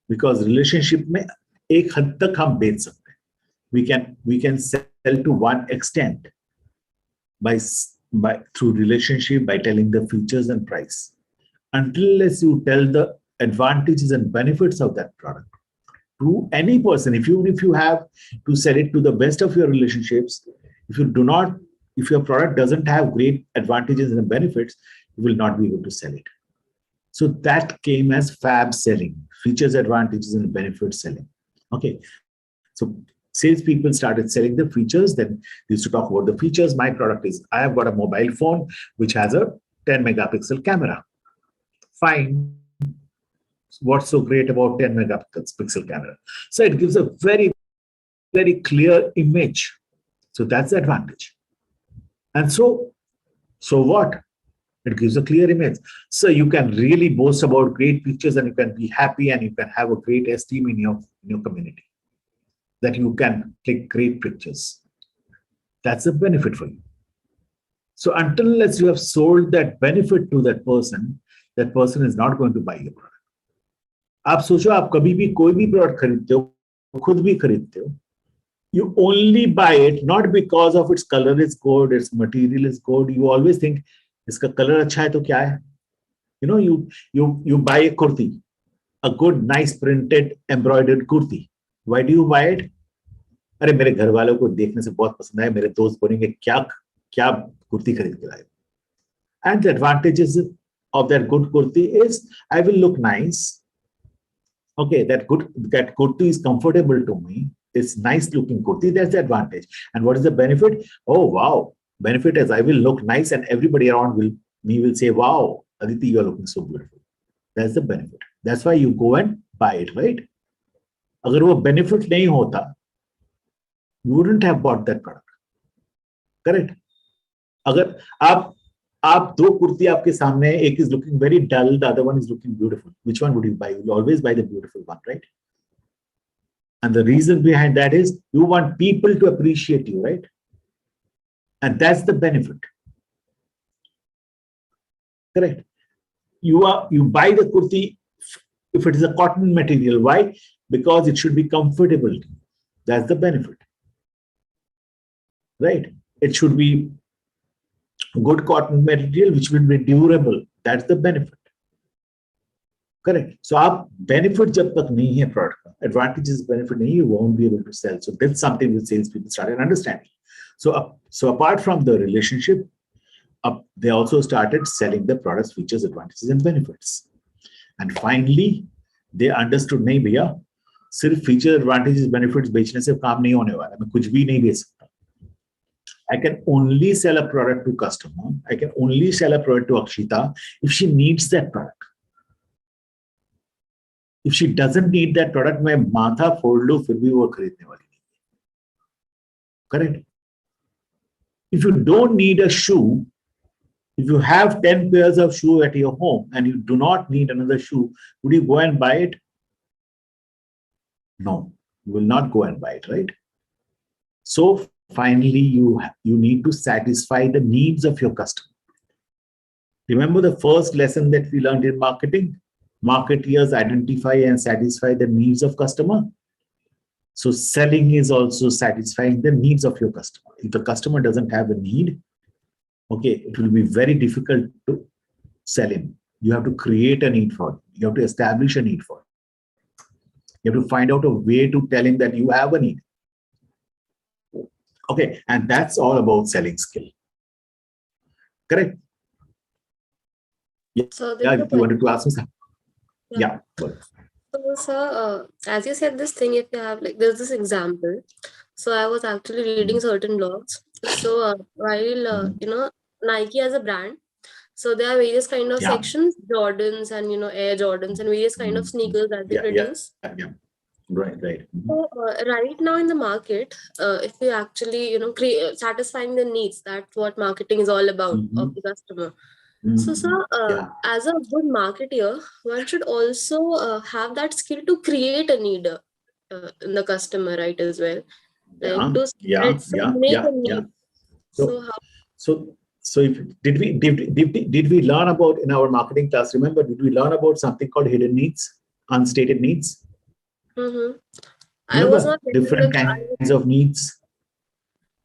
because relationship में एक हद तक हम बेच सकते हैं. We can sell to one extent by through relationship, by telling the features and price. Unless you tell the advantages and benefits of that product to any person, if you have to sell it to the best of your relationships, if your product doesn't have great advantages and benefits, you will not be able to sell it. So that came as fab selling, features, advantages, and benefits selling. Okay. So salespeople started selling the features. Then they used to talk about the features. My product is, I have got a mobile phone which has a 10 megapixel camera. Fine. What's so great about 10 megapixel camera? So it gives a very, very clear image. So that's the advantage. And so what? It gives a clear image. So you can really boast about great pictures and you can be happy and you can have a great esteem in your community. That you can take great pictures. That's a benefit for you. So unless you have sold that benefit to that person is not going to buy your product. आप सोचो आप कभी भी कोई भी product खरीदते हो, खुद भी खरीदते हो, you only buy it not because of its color is good, its material is good. You always think इसका कलर अच्छा है तो क्या है? You buy a kurti, a good nice printed embroidered kurti. Why do you buy it? अरे मेरे घर वालों को देखने से बहुत पसंद आया, मेरे दोस्त बोलेंगे क्या कुर्ती खरीद के लाए. And the advantages of that good kurti is I will look nice. Okay, that kurti is comfortable to me. It's nice looking kurti. That's the advantage. And what is the benefit? Oh wow, benefit is I will look nice and everybody around will say, wow, Aditi, you are looking so beautiful. That's the benefit. That's why you go and buy it, right? अगर वो benefit नहीं होता, you wouldn't have bought that product. Correct? अगर आप दो कुर्ती आपके सामने, एक is looking very dull, the other one is looking beautiful. Which one would you buy? You always buy the beautiful one, right? And the reason behind that is you want people to appreciate you, right? And that's the benefit. Correct. You buy the kurti if it is a cotton material. Why? Because it should be comfortable. That's the benefit. Right? It should be good cotton material which will be durable. That's the benefit. Correct. So आप benefit जब तक नहीं है product का, advantages benefit नहीं, you won't be able to sell. So that's something that salespeople started understanding. So apart from the relationship, they also started selling the products, features, advantages, and benefits. And finally, they understood नहीं भैया, सिर्फ feature, advantages, benefits बेचने से काम नहीं होने वाला, मैं कुछ भी नहीं बेच सकता. I can only sell a product to customer. I can only sell a product to Akshita if she needs that product. If she doesn't need that product, मैं माथा फोड़ लूं फिर भी वो खरीदने वाली नहीं. Correct? If you don't need a shoe, if you have 10 pairs of shoe at your home and you do not need another shoe, would you go and buy it? No, you will not go and buy it, right? So finally, you need to satisfy the needs of your customer. Remember the first lesson that we learned in marketing? Marketeers identify and satisfy the needs of customer. So selling is also satisfying the needs of your customer. If the customer doesn't have a need, okay, it will be very difficult to sell him. You have to create a need for him. You have to establish a need for him. You have to find out a way to tell him that you have a need. Okay, and that's all about selling skill. Correct? Yeah, So yeah, there's a if you wanted to ask me something. Yeah. Yeah. So, sir, as you said this thing, if you have like, there's this example. So I was actually reading certain blogs. So while Nike as a brand, so there are various kind of Yeah. sections, Jordans and Air Jordans and various kind of sneakers that they produce. Yeah. Right. So right now in the market, if you actually satisfying the needs, that's what marketing is all about of the customer. So, sir, as a good marketer, one should also have that skill to create a need in the customer, right, as well. Like to make a need. So if did we learn about in our marketing class? Remember, did we learn about something called hidden needs, unstated needs? Mm-hmm. I was not different kinds of needs.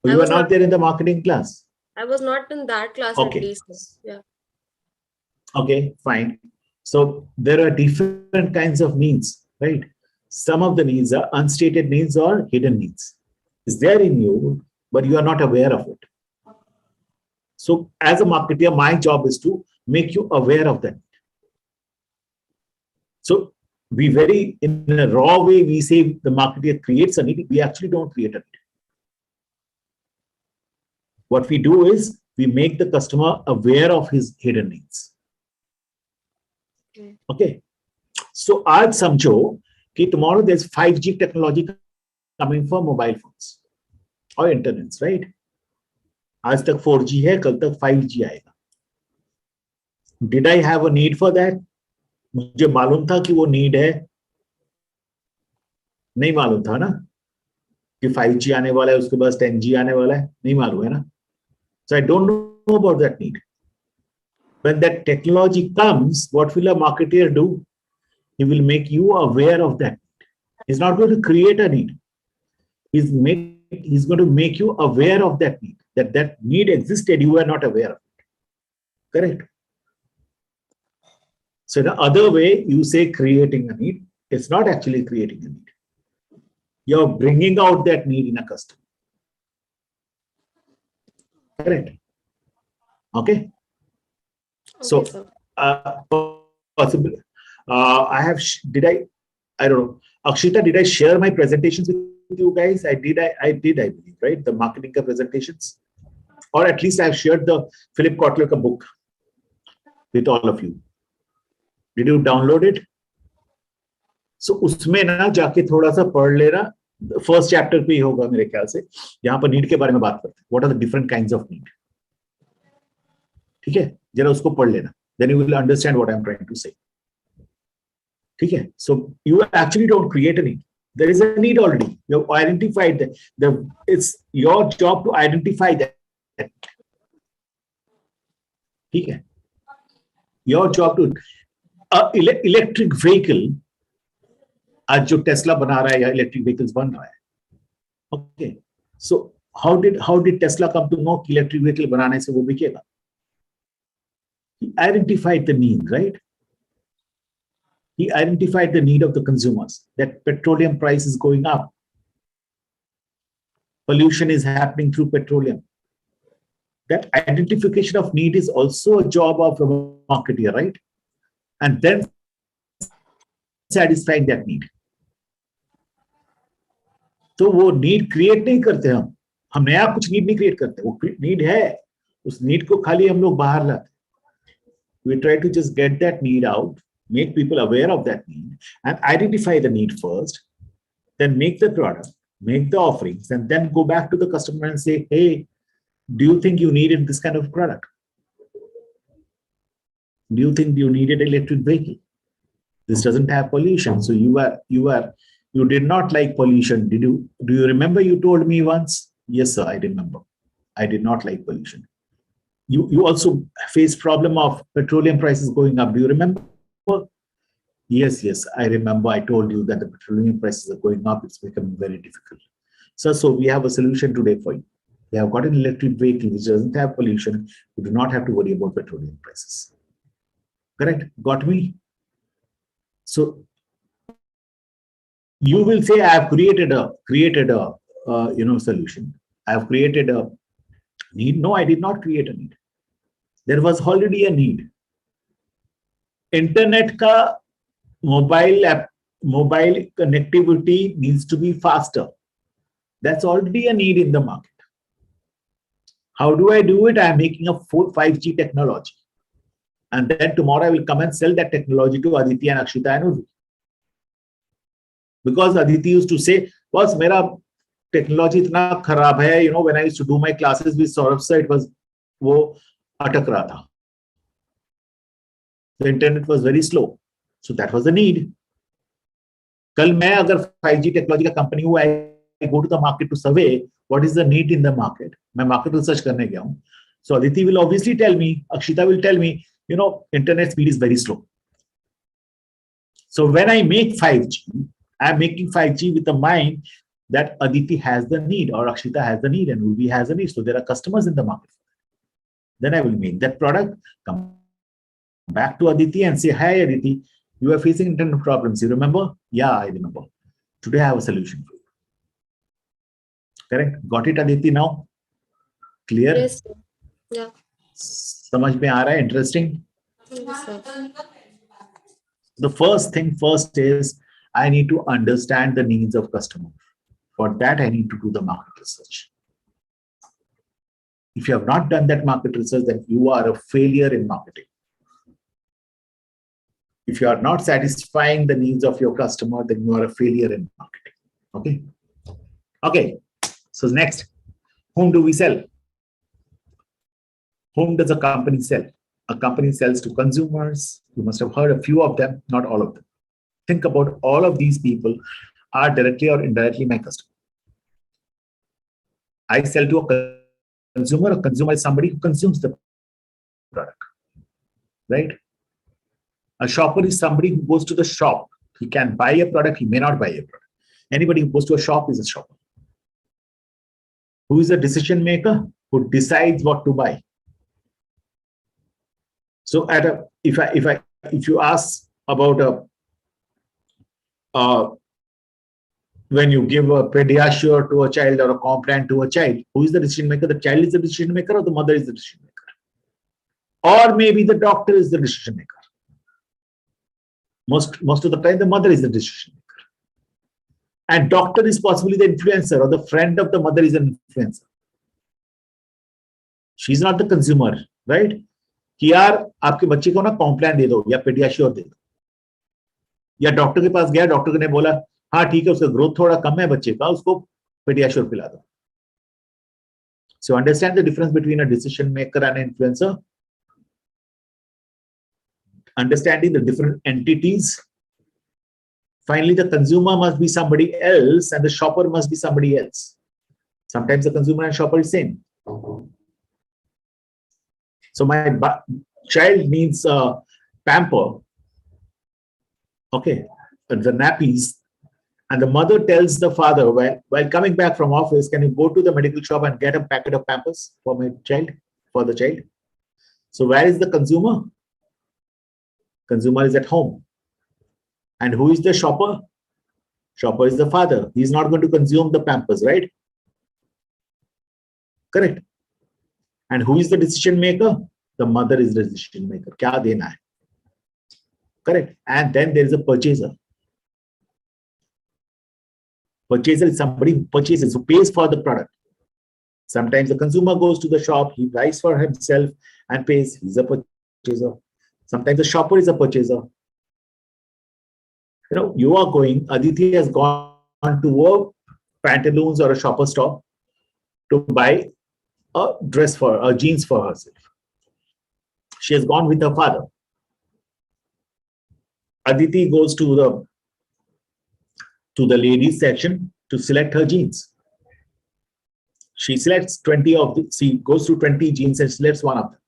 You were not there in the marketing class. I was not in that class at least. Yeah. Okay, fine. So there are different kinds of needs, right? Some of the needs are unstated needs or hidden needs. It's there in you, but you are not aware of it. So as a marketer, my job is to make you aware of that. So in a raw way, we say the marketer creates a need. We actually don't create a need. What we do is we make the customer aware of his hidden needs. Okay. So आज समझो कि tomorrow there's 5G technology coming for mobile phones or internets, right? आज तक 4G है, कल तक 5G आएगा. Did I have a need for that? मुझे मालूम था कि वो need है. नहीं मालूम था ना कि 5G आने वाला है, उसके बाद 10G आने वाला है. नहीं मालूम है ना. So I don't know about that need. When that technology comes, what will a marketer do? He will make you aware of that. He's not going to create a need. He's going to make you aware of that need. That need existed, you were not aware of it. Correct? So the other way, you say creating a need, it's not actually creating a need. You're bringing out that need in a customer. Correct? Okay? So, possible. I don't know. Akshita, did I share my presentations with you guys? I did, I believe, right? The marketing presentations. Or at least I've shared the Philip Kotler book with all of you. Did you download it? So उसमें ना जाके थोड़ा सा पढ़ लेना. First chapter पे ही होगा मेरे ख्याल से. यहाँ पर need के बारे में बात करते हैं. What are the different kinds of need? ठीक है, जरा उसको पढ़ लेना. Then you will understand what I'm trying to say. ठीक है? So you actually don't create a need. There is a need already. You have identified that. It's your job to identify that. ठीक है? Your job to electric vehicle. आज जो Tesla बना रहा है या इलेक्ट्रिक व्हीकल्स बन रहा है. Okay. So how did Tesla come to know कि इलेक्ट्रिक व्हीकल बनाने से वो बिकेगा? He identified the need, right? He identified the need of the consumers, that petroleum price is going up. Pollution is happening through petroleum. That identification of need is also a job of a marketer, right? And then satisfying that need. तो वो need create नहीं करते हम नया कुछ need नहीं create करते. वो नीड है, उस नीड को खाली हम लोग बाहर लाते. We try to just get that need out, make people aware of that need, and identify the need first, then make the product, make the offerings, and then go back to the customer and say, hey, do you think you needed this kind of product? Do you think you needed an electric vehicle? This doesn't have pollution, so you are You did not like pollution, did you? Do you remember you told me once? Yes, sir, I remember. I did not like pollution. You also faced problem of petroleum prices going up. Do you remember? Yes, yes, I remember. I told you that the petroleum prices are going up. It's becoming very difficult. So we have a solution today for you. We have got an electric vehicle which doesn't have pollution. You do not have to worry about petroleum prices. Correct? Got me? So you will say, I have created a solution. I have created a need. No, I did not create a need. There was already a need. Internet ka mobile connectivity needs to be faster. That's already a need in the market. How do I do it? I'm making a 5G technology. And then tomorrow I will come and sell that technology to Aditi and Akshita and Urvi. Because Aditi used to say, boss, mera technology itna kharab hai. You know, when I used to do my classes with Saurabh sir, it was wo atak raha tha. The internet was very slow. So that was the need. Kal main agar 5G technology ka company hu, I go to the market to survey what is the need in the market. Main market research karne gaya hu. So Aditi will obviously tell me, Akshita will tell me, you know, internet speed is very slow. So when I make 5G, I'm making 5G with the mind that Aditi has the need or Akshita has the need and Urvi has the need. So there are customers in the market. Then I will make that product, come back to Aditi and say, hi Aditi, you are facing internet problems. You remember? Yeah, I remember. Today I have a solution for you. Correct? Got it, Aditi, now? Clear? Yes, sir. Yeah. समझ में आ रहा है? Interesting? Yes, sir. The first thing first is I need to understand the needs of customer. For that, I need to do the market research. If you have not done that market research, then you are a failure in marketing. If you are not satisfying the needs of your customer, then you are a failure in marketing. Okay. Okay. So next, whom do we sell? Whom does a company sell? A company sells to consumers. You must have heard a few of them, not all of them. Think about all of these people are directly or indirectly my customer. I sell to a consumer. A consumer is somebody who consumes the product, right? A shopper is somebody who goes to the shop. He can buy a product, he may not buy a product. Anybody who goes to a shop is a shopper. Who is a decision maker? Who decides what to buy. So if you ask about when you give a Pediasure to a child or a Complan to a child, who is the decision maker? The child is the decision maker or the mother is the decision maker? Or maybe the doctor is the decision maker. Most of the time, the mother is the decision maker. And doctor is possibly the influencer or the friend of the mother is an influencer. She's not the consumer, right? कि यार आपके बच्चे को ना Complan दे दो या पेडियाश्योर दे दो या डॉक्टर के पास गया डॉक्टर ने बोला हाँ ठीक है उसका ग्रोथ थोड़ा कम है बच्चे का उसको पेडियाश्योर पिला दो. So understand the difference between a decision maker and an influencer. Understanding the different entities. Finally, the consumer must be somebody else and the shopper must be somebody else. Sometimes the consumer and shopper is same. So my child needs a pamper, okay, the nappies, and the mother tells the father, while coming back from office, can you go to the medical shop and get a packet of Pampers for my child, for the child? So where is the consumer? Consumer is at home. And who is the shopper? Shopper is the father. He's not going to consume the Pampers, right? Correct. And who is the decision maker? The mother is the decision maker. Kya dena hai? Correct. And then there is a purchaser. Purchaser is somebody who purchases, who pays for the product. Sometimes the consumer goes to the shop, he buys for himself and pays. He's a purchaser. Sometimes the shopper is a purchaser. You know, you are going, Aditi has gone to a Pantaloons or a shopper store to buy a dress for her, jeans for herself. She has gone with her father. Aditi goes to the to the ladies section to select her jeans. She selects 20 of the, she goes through 20 jeans and selects one of them.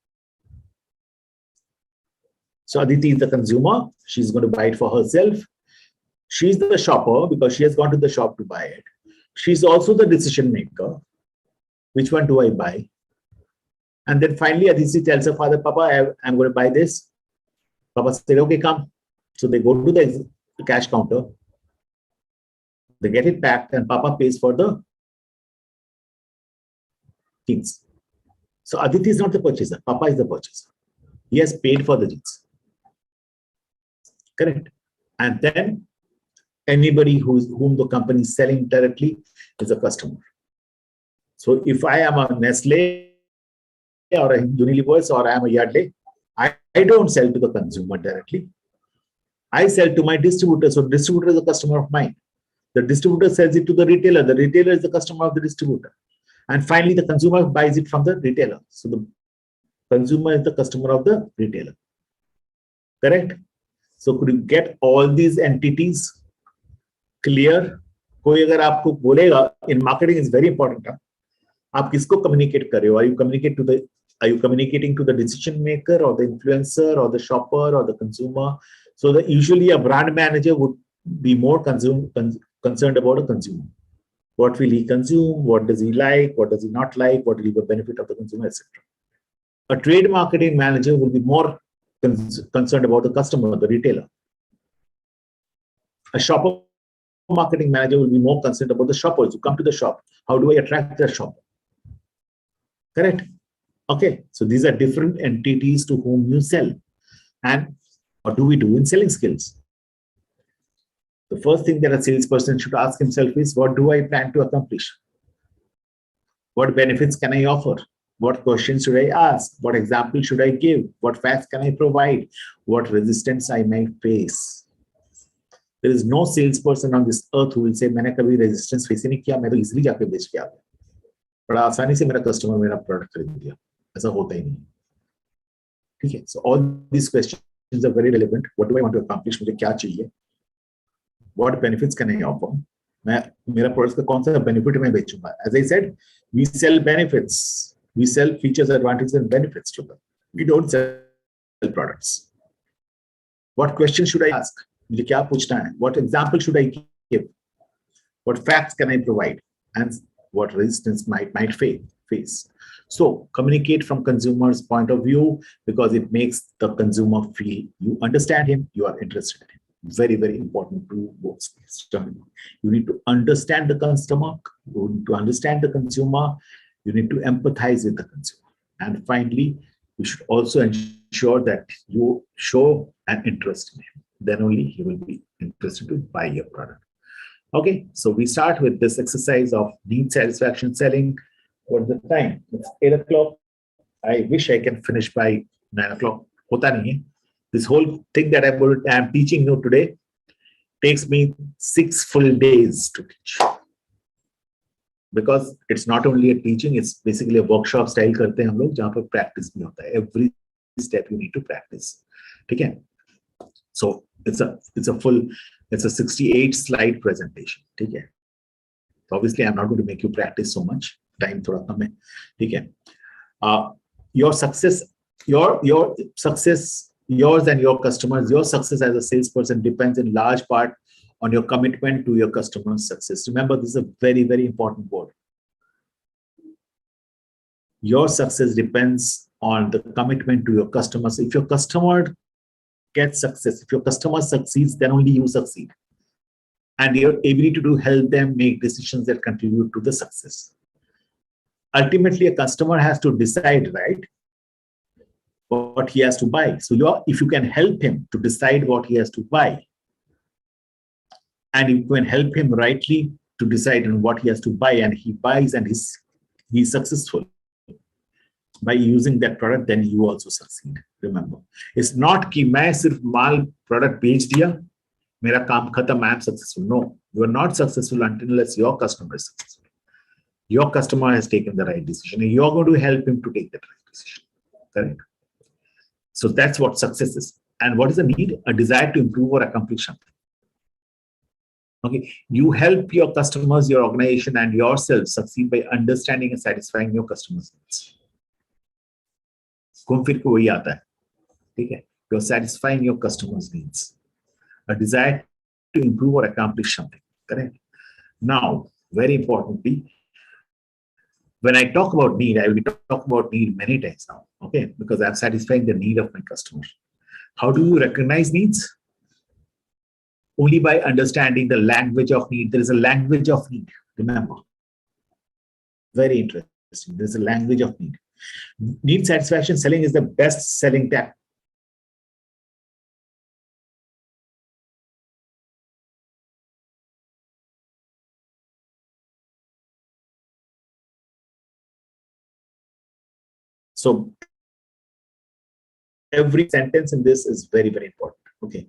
So Aditi is the consumer. She's going to buy it for herself. She's the shopper because she has gone to the shop to buy it. She's also the decision maker. Which one do I buy? And then finally, Aditi tells her father, Papa, I'm going to buy this. Papa said, okay, come. So they go to the cash counter. They get it packed and Papa pays for the jeans. So Aditi is not the purchaser. Papa is the purchaser. He has paid for the jeans. Correct. And then anybody whom the company is selling directly is a customer. So if I am a Nestle or a Unilever or I am a Yardley, I don't sell to the consumer directly. I sell to my distributor. So distributor is a customer of mine. The distributor sells it to the retailer. The retailer is the customer of the distributor. And finally, the consumer buys it from the retailer. So the consumer is the customer of the retailer. Correct? So could you get all these entities clear? कोई अगर आपको बोलेगा, in marketing is very important. आप किसको communicate कर रहे हो? Are you communicating to the decision maker or the influencer or the shopper or the consumer? So that usually a brand manager would be more concerned about a consumer. What will he consume? What does he like? What does he not like? What will be the benefit of the consumer, etc. A trade marketing manager will be more concerned about the customer, the retailer. A shopper marketing manager will be more concerned about the shoppers who come to the shop. How do I attract the shopper? Correct? Okay, so these are different entities to whom you sell. And what do we do in selling skills? The first thing that a salesperson should ask himself is, what do I plan to accomplish? What benefits can I offer? What questions should I ask? What example should I give? What facts can I provide? What resistance I might face? There is no salesperson on this earth who will say, मैंने कभी resistance face नहीं किया, मैं तो easily जाके बेच के आ गया, बड़ा आसानी से मेरा customer मेरा product खरीद लिया, ऐसा होता ही नहीं. ठीक है? So all these questions are very relevant. What do I want to accomplish? मुझे क्या चाहिए? What benefits can I offer? मैं मेरा product का कौन सा benefit मैं बेचूंगा? As I said, we sell benefits. We sell features, advantages, and benefits to them. We don't sell products. What questions should I ask? मुझे क्या पूछना है? What example should I give? What facts can I provide? And what resistance might face? So communicate from consumer's point of view because it makes the consumer feel you understand him, you are interested in him. Very, very important to both skills. You need to understand the customer, you need to understand the consumer, you need to empathize with the consumer. And finally, you should also ensure that you show an interest in him. Then only he will be interested to buy your product. Okay, so we start with this exercise of need satisfaction selling. What's the time? It's 8 o'clock. I wish I can finish by 9 o'clock. Hota nahi hai. This whole thing that I'm teaching you today takes me 6 full days to teach. Because it's not only a teaching, it's basically a workshop style करते हैं हम लोग जहाँ पर practice भी होता है. Every step you need to practice. ठीक है? So it's a 68 slide presentation. ठीक है? So obviously I'm not going to make you practice so much. Time थोड़ा कम है. ठीक है? Your success, yours and your customers, your success as a salesperson depends in large part on your commitment to your customer's success. Remember, this is a very, very important word. Your success depends on the commitment to your customers. If your customer gets success, if your customer succeeds, then only you succeed. And your ability to help them make decisions that contribute to the success. Ultimately, a customer has to decide, right, what he has to buy. So if you can help him to decide what he has to buy, and you can help him rightly to decide on what he has to buy, and he buys and he's successful by using that product, then you also succeed. Remember, it's not कि मैं सिर्फ माल product बेच दिया, मेरा काम खत्म, I am successful. No, you are not successful unless your customer is successful. Your customer has taken the right decision, and you are going to help him to take that right decision. Correct? So that's what success is. And what is the need? A desire to improve or accomplish something. Okay, you help your customers, your organization, and yourself succeed by understanding and satisfying your customers' needs. घूम फिर के वही आता है, ठीक है? You're satisfying your customers' needs, a desire to improve or accomplish something. Correct? Now, very importantly, when I talk about need, I will talk about need many times now. Okay, because I'm satisfying the need of my customer. How do you recognize needs? Only by understanding the language of need. There is a language of need. Remember, very interesting. There's a language of need. Need satisfaction selling is the best selling tactic. So every sentence in this is very, very important. Okay.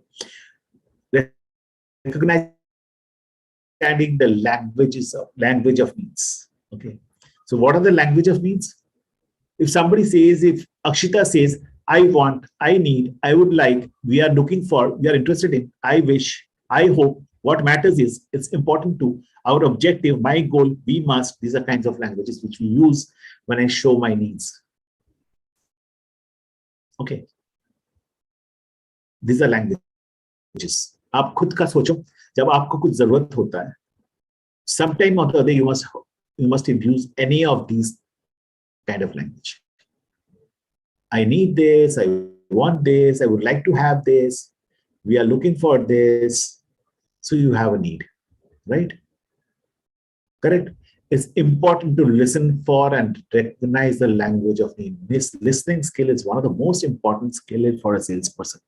Recognizing the language of needs. Okay. So what are the language of needs? If somebody says, if Akshita says, I want, I need, I would like, we are looking for, we are interested in, I wish, I hope, what matters is, it's important to our objective, my goal, we must, these are kinds of languages which we use when I show my needs. Okay. These are languages. आप खुद का सोचो, जब आपको कुछ जरूरत होता है, sometime or the other you must use any of these kind of language. I need this, I want this, I would like to have this, we are looking for this. So you have a need, right? Correct? It's important to listen for and recognize the language of need. This listening skill is one of the most important skills for a salesperson.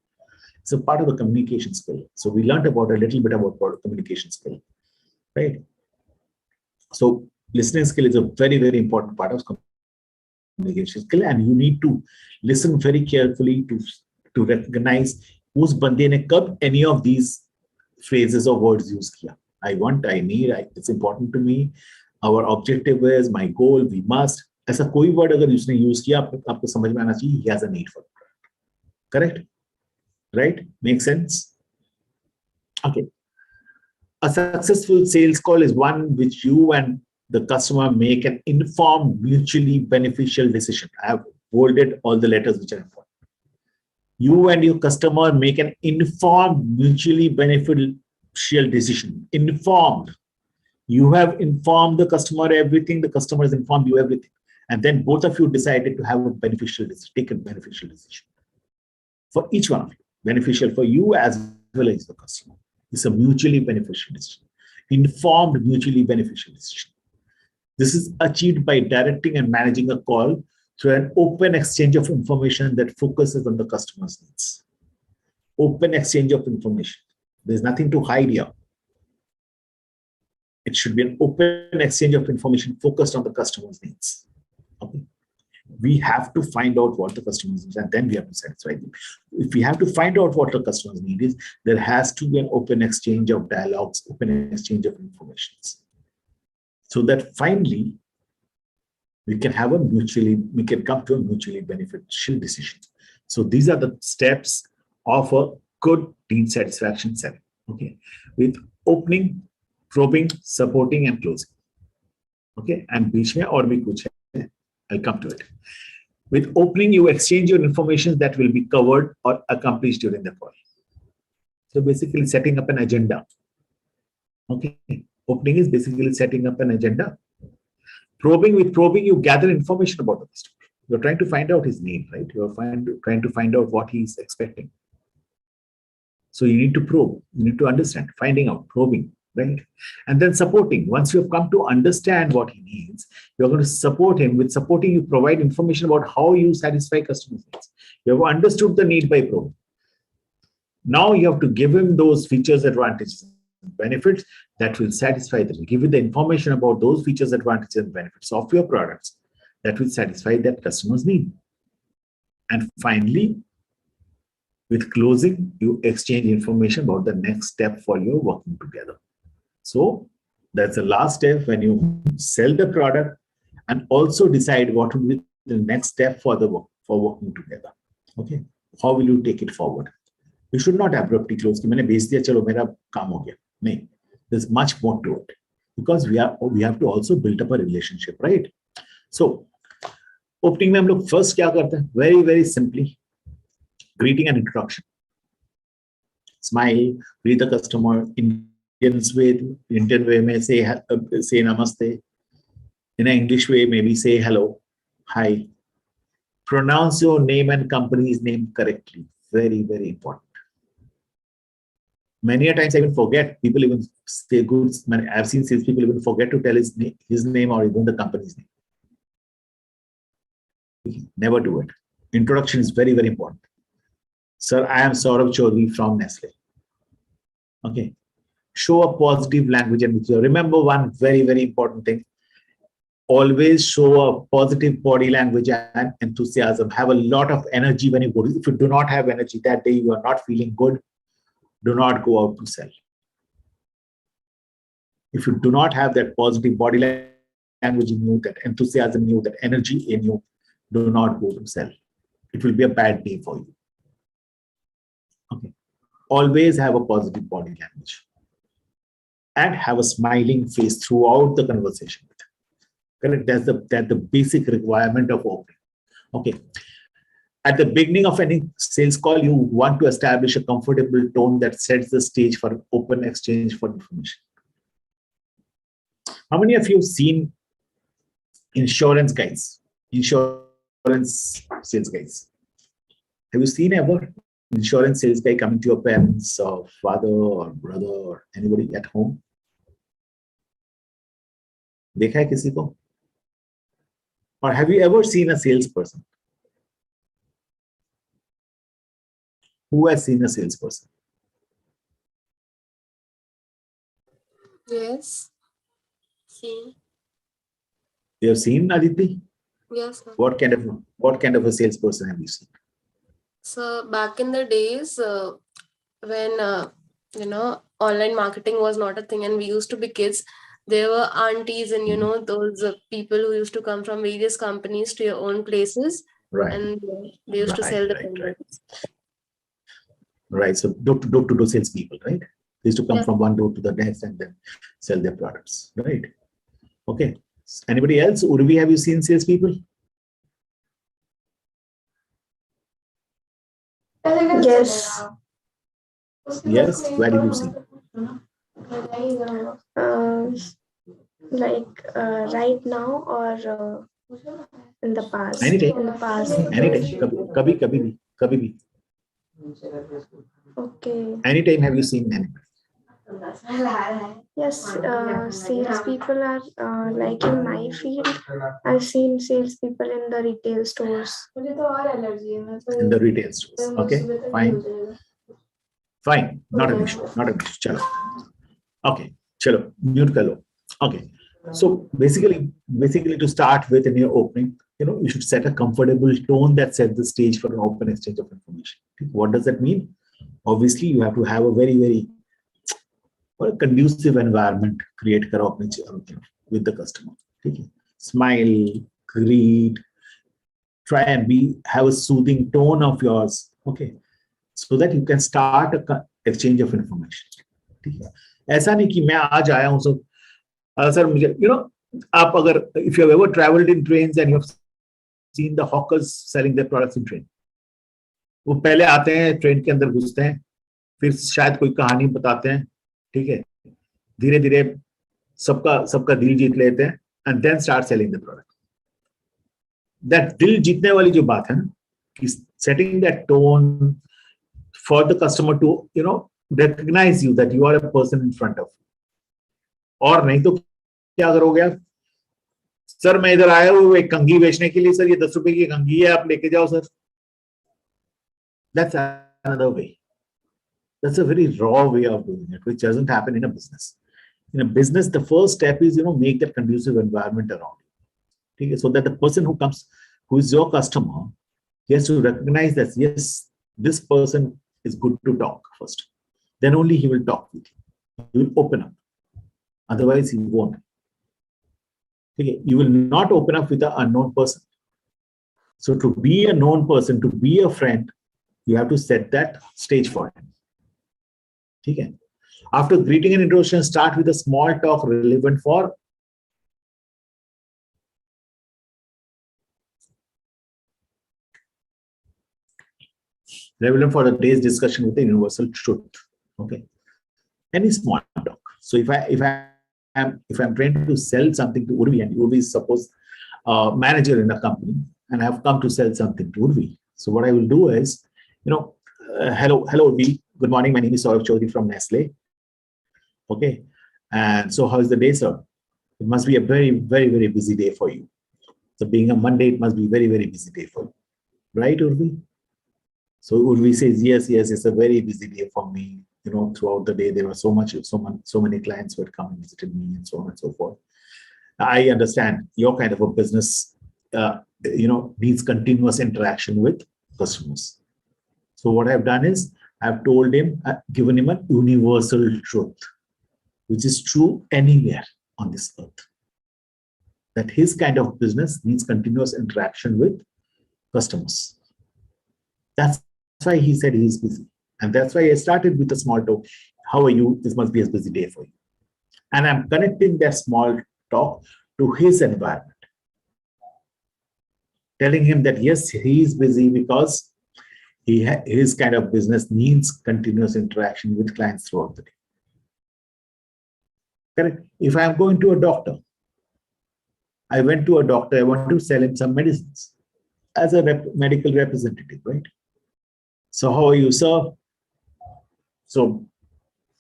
It's a part of the communication skill. So we learned about a little bit about communication skill, right? So listening skill is a very, very important part of communication skill, and you need to listen very carefully to recognize whose bande ne kab any of these phrases or words use kiya. I want, I need, it's important to me, our objective is, my goal, we must. ऐसा कोई word अगर उसने use किया आपको समझ में आना चाहिए, he has a need for it. Correct? Right? Make sense? Okay. A successful sales call is one which you and the customer make an informed, mutually beneficial decision. I have bolded all the letters which are important. You and your customer make an informed, mutually beneficial decision. Informed. You have informed the customer everything, the customer has informed you everything. And then both of you decided to have a beneficial decision, take a beneficial decision. For each one of you. Beneficial for you as well as the customer. It's a mutually beneficial decision. Informed, mutually beneficial decision. This is achieved by directing and managing a call through an open exchange of information that focuses on the customer's needs. Open exchange of information. There's nothing to hide here. It should be an open exchange of information focused on the customer's needs. Okay. We have to find out what the customers need, and then we have to satisfy them. If we have to find out what the customers need is, there has to be an open exchange of dialogues, open exchange of information. So that finally, we can come to a mutually beneficial decision. So these are the steps of a good need satisfaction selling. Okay, with opening, probing, supporting, and closing. Okay, and बीच में और भी कुछ है. I'll come to it. With opening, you exchange your information that will be covered or accomplished during the call. So basically setting up an agenda. Okay. Opening is basically setting up an agenda. Probing, with probing, you gather information about the customer. You're trying to find out his need, right? You're trying to find out what he's expecting. So you need to probe, you need to understand, finding out, probing. Right? And then supporting. Once you have come to understand what he needs, you're going to support him. With supporting, you provide information about how you satisfy customers' needs. You have understood the need by probe. Now you have to give him those features, advantages, and benefits that will satisfy them. Give him the information about those features, advantages, and benefits of your products that will satisfy that customer's need. And finally, with closing, you exchange information about the next step for your working together. So that's the last step when you sell the product and also decide what will be the next step for working together. Okay, how will you take it forward? You should not abruptly close. कि मैंने बेच दिया, चलो मेरा काम हो गया. नहीं. There's much more to it because we have to also build up a relationship, right? So opening में हम लोग first क्या करते हैं? Very simply, greeting and introduction. Smile, greet the customer. Indian way may say namaste. In an English way, maybe say hello, hi. Pronounce your name and company's name correctly. Very important. Many a times I even forget. People even say good. I've seen salespeople even forget to tell his name or even the company's name. Never do it. Introduction is very important. Sir, I am Saurabh Chaudhary from Nestle. Okay. Show a positive language and remember one very important thing. Always show a positive body language and enthusiasm. Have a lot of energy when you go. If you do not have energy that day, you are not feeling good, do not go out to sell. If you do not have that positive body language in you, that enthusiasm in you, that energy in you, do not go to sell. It will be a bad day for you. Okay. Always have a positive body language and have a smiling face throughout the conversation. Correct? That's the basic requirement of opening. Okay. At the beginning of any sales call, you want to establish a comfortable tone that sets the stage for open exchange for information. How many of you have seen insurance guys? Insurance sales guys. Have you seen ever insurance sales guy coming to your parents or father or brother or anybody at home? देखा है किसी को? Or have you ever seen a salesperson? Who has seen a salesperson? Yes. See. You have seen, Aditi? Yes, sir. What kind of a salesperson have you seen? So back in the days when online marketing was not a thing and we used to be kids, there were aunties and those people who used to come from various companies to your own places, Right. and they used to sell the products. Right. So door-to-door salespeople, right? They used to come Yeah. from one door to the next and then sell their products, right? Okay. Anybody else? Urvi, have you seen salespeople? Yes. Yes. Where did you see? Right now or in the past? Anytime. In the past. Anytime. Kabhi bhi. Okay. Anytime have you seen anybody? Yes, salespeople are like in my field. I've seen salespeople in the retail stores. In the retail stores. Okay, fine. Not an issue. Chalo. Okay, chalo. Mute karo. Okay. So basically to start with in your opening, you should set a comfortable tone that sets the stage for an open exchange of information. What does that mean? Obviously, you have to have a very conducive environment create karo with the customer. Okay. Smile, greet, try and have a soothing tone of yours. Okay. So that you can start a exchange of information. ऐसा नहीं कि मैं आज आया हूं sir मुझे आप अगर if you have ever traveled in trains and you have seen the hawkers selling their products in train, वो पहले आते हैं ट्रेन के अंदर घुसते हैं फिर शायद कोई कहानी बताते हैं, ठीक है, धीरे धीरे सबका दिल जीत लेते हैं and then start selling the product. That दिल जीतने वाली जो बात है ना, कि setting that tone for the customer to recognize you that you are a person in front of you. और नहीं तो क्या करोगे आप? सर मैं इधर आया हूँ एक कंघी बेचने के लिए, सर ये 10 रुपए की कंघी है, आप लेके जाओ sir. That's another way. That's a very raw way of doing it, which doesn't happen in a business. In a business, the first step is make that conducive environment around you. Okay? So that the person who comes, who is your customer, he has to recognize that yes, this person is good to talk first. Then only he will talk with you. He will open up. Otherwise, he won't. Okay? You will not open up with an unknown person. So to be a known person, to be a friend, you have to set that stage for him. Okay? After greeting and introduction, start with a small talk relevant for the day's discussion with the universal truth. Okay, any small talk. So if I'm trying to sell something to Urvi, and Urvi is suppose manager in a company, and I have come to sell something to Urvi. So what I will do is, hello Urvi, good morning. My name is Saurav Chaudhary from Nestle. Okay, and so how is the day, sir? It must be a very, very, very busy day for you. So being a Monday, it must be very, very busy day for you, right, Urvi? So Urvi says, yes, it's a very busy day for me. Throughout the day, there were so many clients who had come and visited me, and so on and so forth. I understand your kind of a business, needs continuous interaction with customers. So what I've done is I've told him, given him a universal truth, which is true anywhere on this earth, that his kind of business needs continuous interaction with customers. That's why he said he's busy. And that's why I started with a small talk. How are you? This must be a busy day for you. And I'm connecting that small talk to his environment, telling him that yes, he is busy because his kind of business needs continuous interaction with clients throughout the day. Correct? If I'm going to a doctor, I went to a doctor, I want to sell him some medicines as a medical representative, right? So how are you, sir? So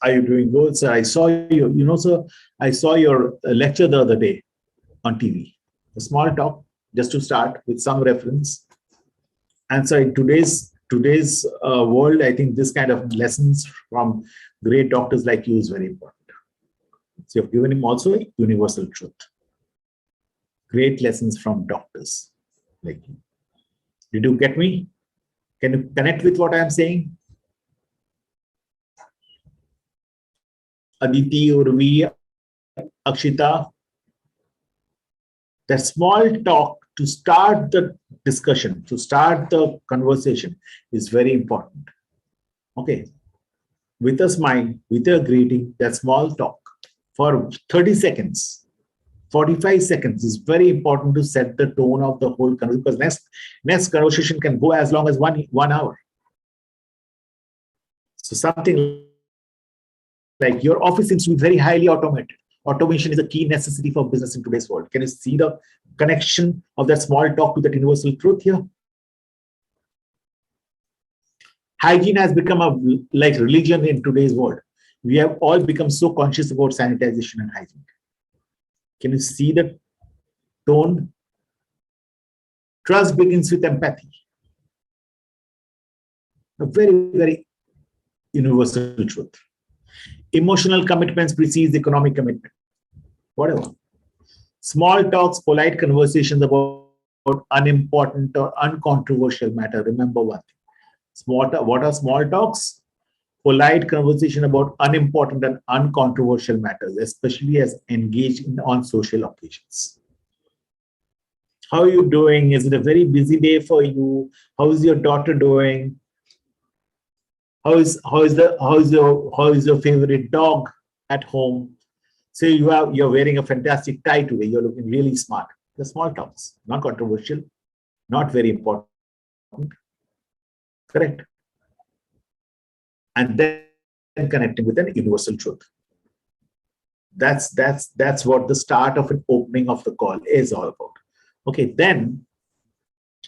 are you doing good, sir? I saw you, sir, I saw your lecture the other day on TV. A small talk, just to start with some reference. And so in today's world, I think this kind of lessons from great doctors like you is very important. So you've given him also a universal truth. Great lessons from doctors like you. Did you get me? Can you connect with what I'm saying? Aditi, Urvi, Akshita. That small talk to start the discussion, to start the conversation is very important. Okay. With a smile, with a greeting, that small talk for 30 seconds, 45 seconds is very important to set the tone of the whole conversation, because next conversation can go as long as one hour. So something like your office seems to be very highly automated. Automation is a key necessity for business in today's world. Can you see the connection of that small talk to that universal truth here? Hygiene has become a religion in today's world. We have all become so conscious about sanitization and hygiene. Can you see the tone? Trust begins with empathy. A very, very universal truth. Emotional commitments precedes economic commitment. Whatever. Small talks, polite conversations about unimportant or uncontroversial matter. Remember one thing. What are small talks? Polite conversation about unimportant and uncontroversial matters, especially as engaged on social occasions. How are you doing? Is it a very busy day for you? How is your daughter doing? How is your favorite dog at home? Say you're wearing a fantastic tie today. You're looking really smart. The small talks, not controversial, not very important. Correct. And then connecting with an universal truth. That's what the start of an opening of the call is all about. Okay, then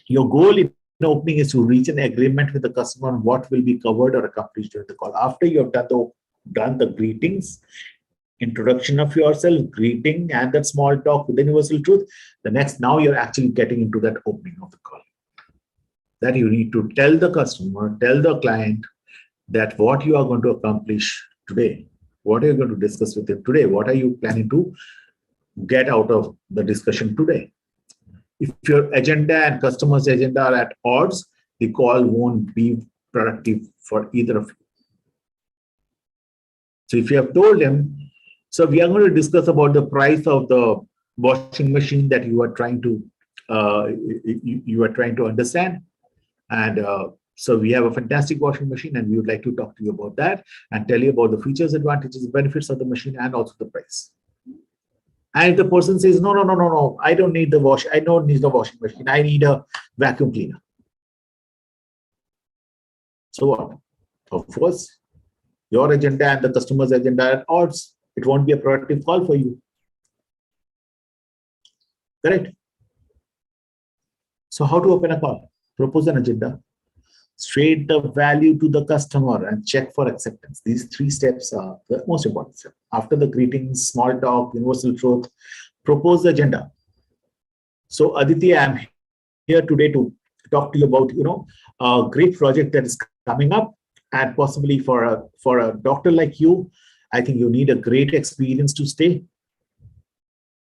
your goal in opening is to reach an agreement with the customer on what will be covered or accomplished during the call. After you have done the greetings, introduction of yourself, greeting, and that small talk with the universal truth, now you're actually getting into that opening of the call. That you need to tell the customer, tell the client that what you are going to accomplish today, what are you going to discuss with him today, what are you planning to get out of the discussion today. If your agenda and customer's agenda are at odds, the call won't be productive for either of you. So if you have told him, so we are going to discuss about the price of the washing machine that you are trying to understand, and So we have a fantastic washing machine, and we would like to talk to you about that and tell you about the features, advantages, benefits of the machine, and also the price. And if the person says, no, no, no, no, no, I don't need the I don't need the washing machine. I need a vacuum cleaner. So what? Of course, your agenda and the customer's agenda are at odds. It won't be a productive call for you. Correct? So how to open a call? Propose an agenda. State the value to the customer and check for acceptance. These 3 steps are the most important step. After the greetings, small talk, universal truth, propose the agenda. So Aditi, I'm here today to talk to you about a great project that is coming up, and possibly for a doctor like you, I think you need a great experience to stay.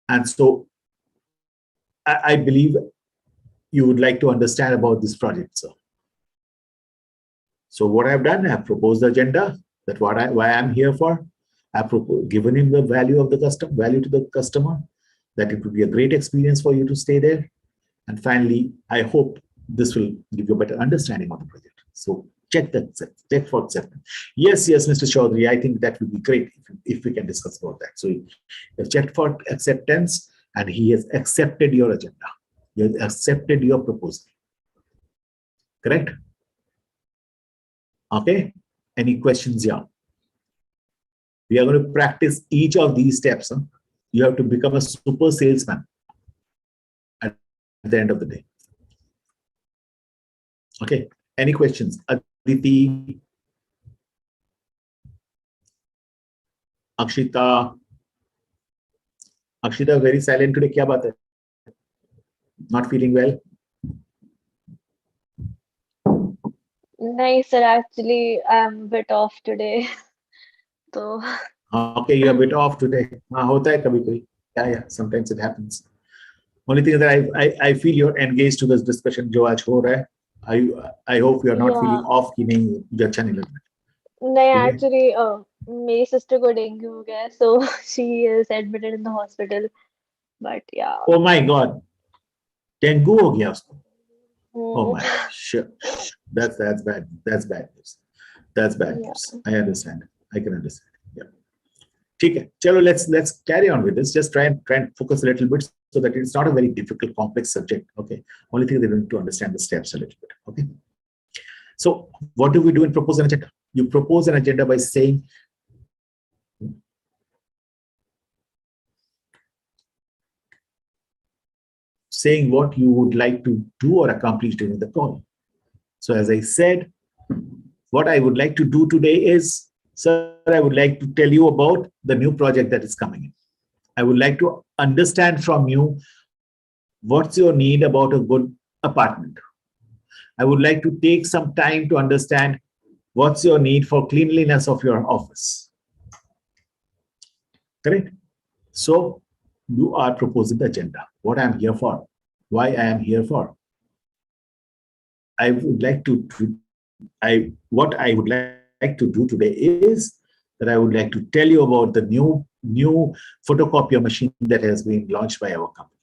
And so I believe you would like to understand about this project, sir. So what I've done, I've proposed the agenda, that why I'm here for. I've given him the value of the value to the customer, that it would be a great experience for you to stay there. And finally, I hope this will give you a better understanding of the project. So check for acceptance. Yes, Mr. Chaudhary, I think that would be great if we can discuss about that. So you've checked for acceptance, and he has accepted your agenda. He has accepted your proposal. Correct? Okay. Any questions here? We are going to practice each of these steps. Huh? You have to become a super salesman at the end of the day. Okay. Any questions? Aditi, Akshita. Akshita, very silent today. Kya baat hai? Not feeling well? No, sir. Actually, I'm a bit off today. So. Okay, you're a bit off today. Hota hai kabhi kabhi. Yeah. Sometimes it happens. Only thing is that I feel you're engaged to this discussion jo aaj ho raha hai. I hope you're not feeling off कि नहीं मुझे अच्छा नहीं लग रहा. नहीं, actually, मेरी sister को dengue हो गया, so she is admitted in the hospital. But yeah. Oh my God, dengue हो गया उसको. Oh my, sure. That's bad. That's bad news. That's bad news. I understand. I can understand. Yeah. Okay. Chalo, let's carry on with this. Just try and focus a little bit so that it's not a very difficult, complex subject. Okay. Only thing they need to understand the steps a little bit. Okay. So what do we do in propose an agenda? You propose an agenda by saying what you would like to do or accomplish during the call. So as I said, what I would like to do today is, sir, I would like to tell you about the new project that is coming in. I would like to understand from you what's your need about a good apartment. I would like to take some time to understand what's your need for cleanliness of your office. Correct? So you are proposing the agenda, what I'm here for, why I am here for. I would like to, what I would like to do today is that I would like to tell you about the new photocopier machine that has been launched by our company.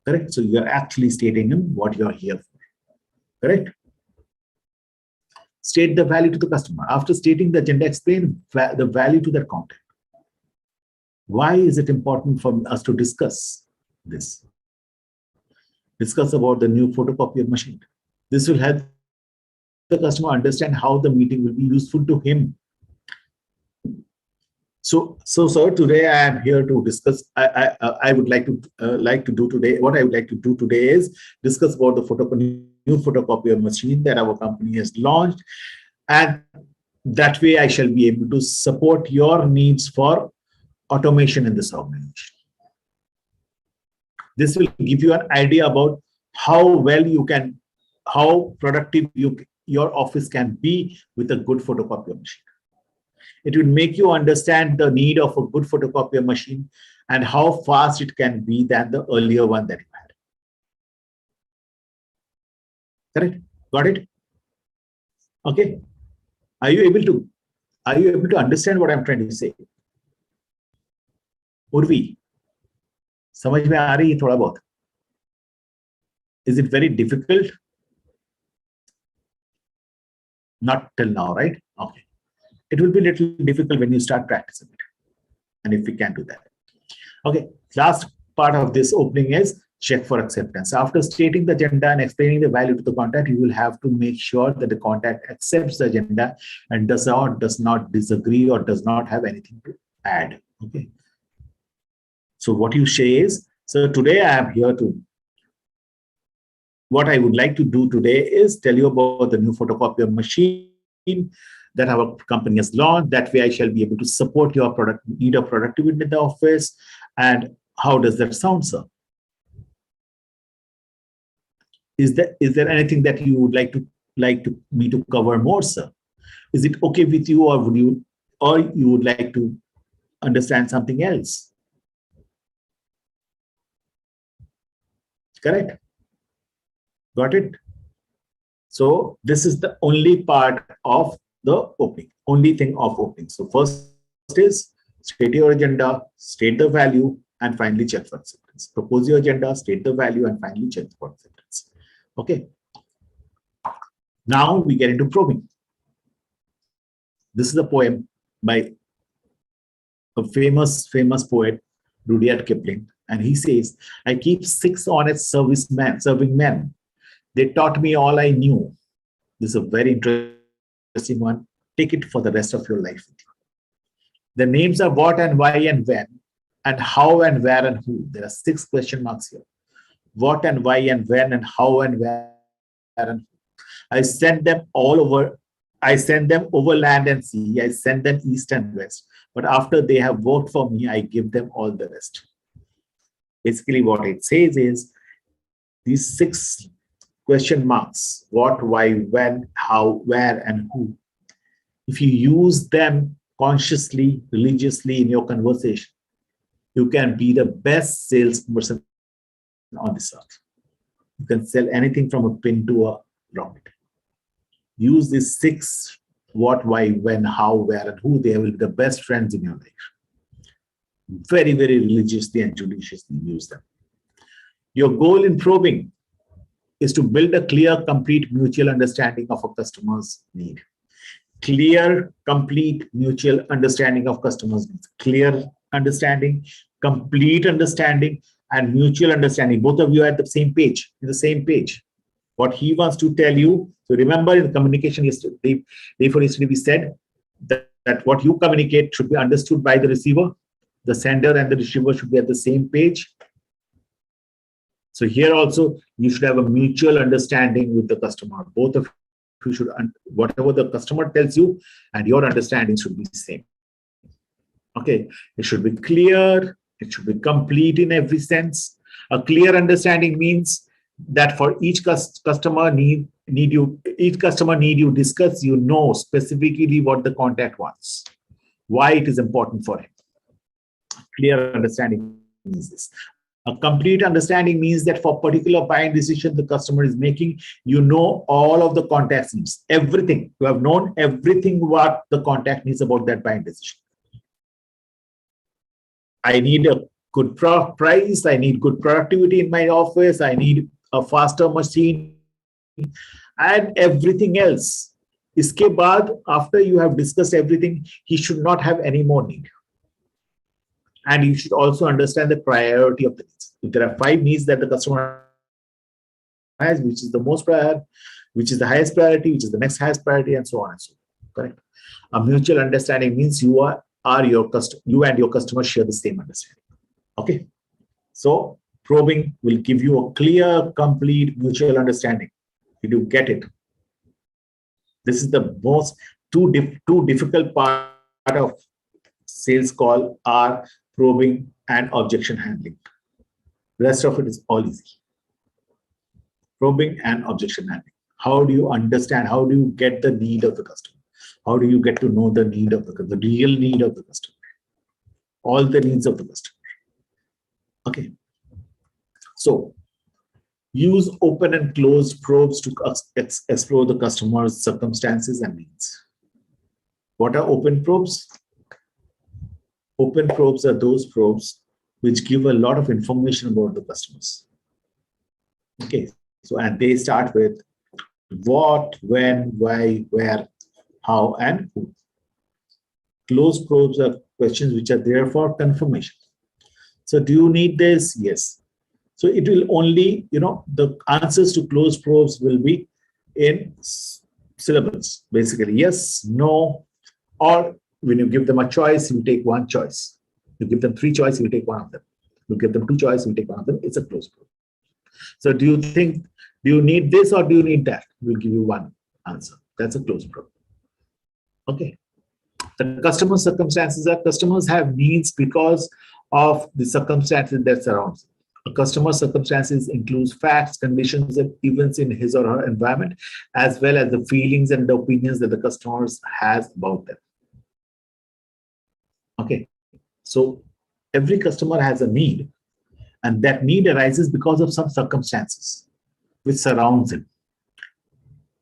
Correct? So you're actually stating what you're here for. Correct? State the value to the customer. After stating the agenda, explain the value to their content. Why is it important for us to discuss this? Discuss about the new photocopier machine. This will help the customer understand how the meeting will be useful to him. So sir, today I am here to discuss. I would like to do today. What I would like to do today is discuss about the new photocopier machine that our company has launched, and that way I shall be able to support your needs for automation in this organization. This will give you an idea about how productive your office can be with a good photocopier machine. It will make you understand the need of a good photocopier machine and how fast it can be than the earlier one that you had. Correct? Got it? Okay. Are you able to understand what I'm trying to say? Urvi, समझ में आ रही है थोड़ा बहुत? Is it very difficult? Not till now, right? Okay. It will be a little difficult when you start practicing it. And if we can do that. Okay. Last part of this opening is check for acceptance. After stating the agenda and explaining the value to the contact, you will have to make sure that the contact accepts the agenda and does not disagree or does not have anything to add. Okay. So what you say is, so today I am here to, what I would like to do today is tell you about the new photocopier machine that our company has launched. That way I shall be able to support your need of productivity in the office. And how does that sound, sir? Is there anything that you would like me to cover more, sir? Is it okay with you, or you would like to understand something else? Correct? Got it? So this is the only part of the opening, only thing of opening. So first is state your agenda, state the value, and finally check for acceptance. Propose your agenda, state the value, and finally check for acceptance. Okay. Now we get into probing. This is a poem by a famous poet, Rudyard Kipling. And he says, I keep 6 honest serving men. They taught me all I knew. This is a very interesting one. Take it for the rest of your life with you. The names are what and why and when, and how and where and who. There are 6 question marks here. What and why and when and how and where and who. I send them all over. I send them over land and sea. I send them east and west. But after they have worked for me, I give them all the rest. Basically, what it says is these 6 question marks: what, why, when, how, where, and who. If you use them consciously, religiously in your conversation, you can be the best salesperson on this earth. You can sell anything from a pin to a rocket. Use these 6: what, why, when, how, where, and who. They will be the best friends in your life. Very, very religiously and judiciously use them. Your goal in probing is to build a clear, complete, mutual understanding of a customer's need. Clear, complete, mutual understanding of customers' needs. Clear understanding, complete understanding, and mutual understanding. Both of you are at the same page, in the same page. What he wants to tell you. So remember, in the communication yesterday, before yesterday, we said that what you communicate should be understood by the receiver. The sender and the receiver should be at the same page. So here also, you should have a mutual understanding with the customer. Both of you should, whatever the customer tells you and your understanding should be the same. Okay, it should be clear. It should be complete in every sense. A clear understanding means that for each customer need you discuss, you know specifically what the contact wants, why it is important for him. Clear understanding means this. A complete understanding means that for particular buying decision the customer is making, you know all of the contact needs, everything. You have known everything what the contact needs about that buying decision. I need a good price. I need good productivity in my office. I need a faster machine and everything else. Iske baad, after you have discussed everything, he should not have any more need. And you should also understand the priority of the needs. If there are 5 needs that the customer has, which is the most prior, which is the highest priority, which is the next highest priority, and so on and so on. Correct? A mutual understanding means you and your customer share the same understanding. Okay. So probing will give you a clear, complete mutual understanding. Did you get it? This is the most two difficult part of sales call are probing and objection handling. The rest of it is all easy. Probing and objection handling. How do you understand? How do you get the need of the customer? How do you get to know the need of the real need of the customer? All the needs of the customer. Okay. So use open and closed probes to explore the customer's circumstances and needs. What are open probes? Open probes are those probes which give a lot of information about the customers. Okay, so and they start with What, when, why, where, how, and who. Closed probes are questions which are there for confirmation. So do you need this? Yes. So it will only, the answers to closed probes will be in syllables, basically yes, no, or when you give them a choice, you take one choice. You give them three choices, you take one of them. You give them two choices, you take one of them. It's a closed probe. So do you need this or do you need that? We'll give you one answer. That's a closed probe. Okay. The customer circumstances are customers have needs because of the circumstances that surrounds them. A customer's circumstances includes facts, conditions, and events in his or her environment, as well as the feelings and the opinions that the customer has about them. Okay, so every customer has a need, and that need arises because of some circumstances which surrounds him.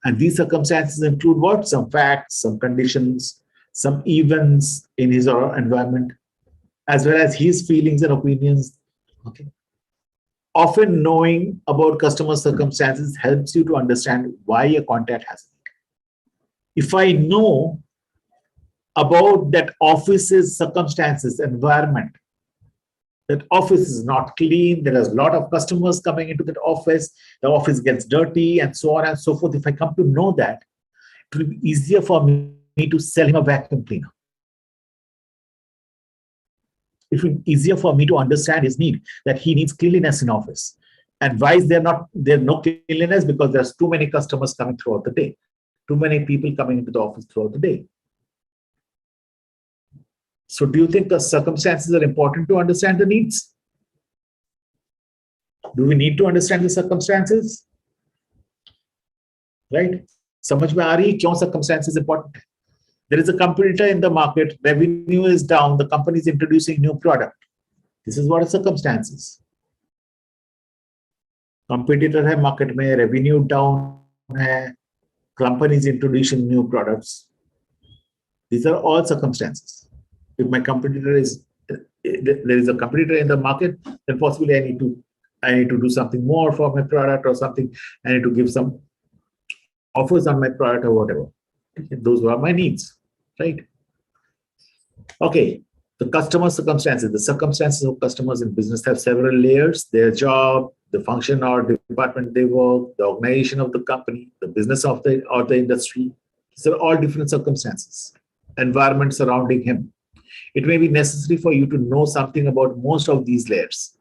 And these circumstances include what? Some facts, some conditions, some events in his or her environment, as well as his feelings and opinions. Okay. Often knowing about customer circumstances helps you to understand why a contact has a need. If I know about that office's circumstances, environment, that office is not clean, there is a lot of customers coming into that office, the office gets dirty, and so on and so forth. If I come to know that, it will be easier for me to sell him a vacuum cleaner. It will be easier for me to understand his need, that he needs cleanliness in office. And why is there no cleanliness? Because there's too many customers coming throughout the day, too many people coming into the office throughout the day. So do you think the circumstances are important to understand the needs? Do we need to understand the circumstances? Right? समझ में आ रही है क्यों circumstances important? There is a competitor in the market, revenue is down, the company is introducing new product. This is what are circumstances. Competitor है market में, revenue down है, company is introducing new products. These are all circumstances. If my competitor is, there is a competitor in the market, then possibly I need to do something more for my product or something. I need to give some offers on my product or whatever. Those are my needs, right? Okay, the customer circumstances. The circumstances of customers in business have several layers: their job, the function or department they work, the organization of the company, the business of the industry. These are all different circumstances. Environment surrounding him. It may be necessary for you to know something about most of these layers.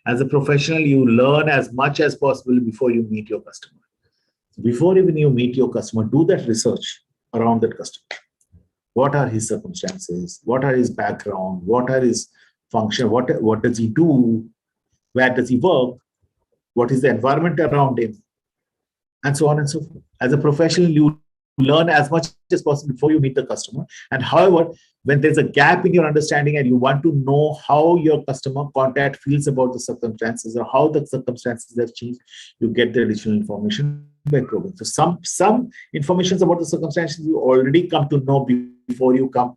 As a professional, you learn as much as possible before you meet your customer. Before even you meet your customer, do that research around that customer. What are his circumstances? What are his background? What are his function? What does he do? Where does he work? What is the environment around him? And so on and so forth. As a professional, you learn as much as possible before you meet the customer. And however, when there's a gap in your understanding and you want to know how your customer contact feels about the circumstances or how the circumstances have changed, you get the additional information by probing. So some information about the circumstances you already come to know before you come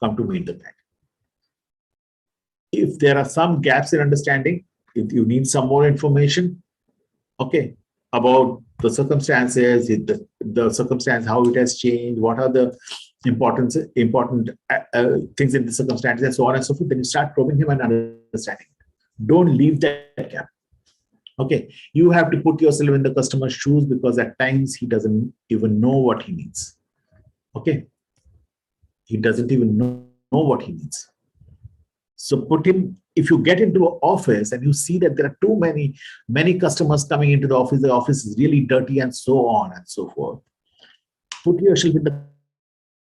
to meet the client. If there are some gaps in understanding, if you need some more information, okay, about the circumstances, the circumstance, how it has changed, what are the important things in the circumstances, and so on and so forth, then you start probing him and understanding it. Don't leave that gap. Okay, you have to put yourself in the customer's shoes because at times he doesn't even know what he needs. Okay, he doesn't even know what he needs. So put him, if you get into an office and you see that there are too many customers coming into the office is really dirty and so on and so forth, put yourself in the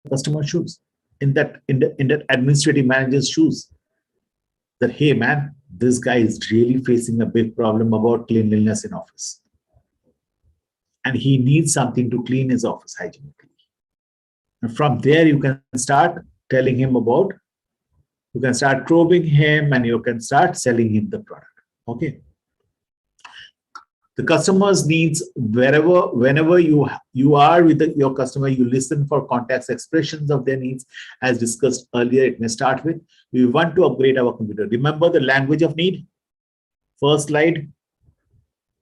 customer's shoes, in that administrative manager's shoes, that, hey man, this guy is really facing a big problem about cleanliness in office. And he needs something to clean his office hygienically. And from there, you can start telling him about, you can start probing him and you can start selling him the product. Okay. The customer's needs, whenever you are with your customer, you listen for context expressions of their needs. As discussed earlier, it may start with, we want to upgrade our computer. Remember the language of need? First slide,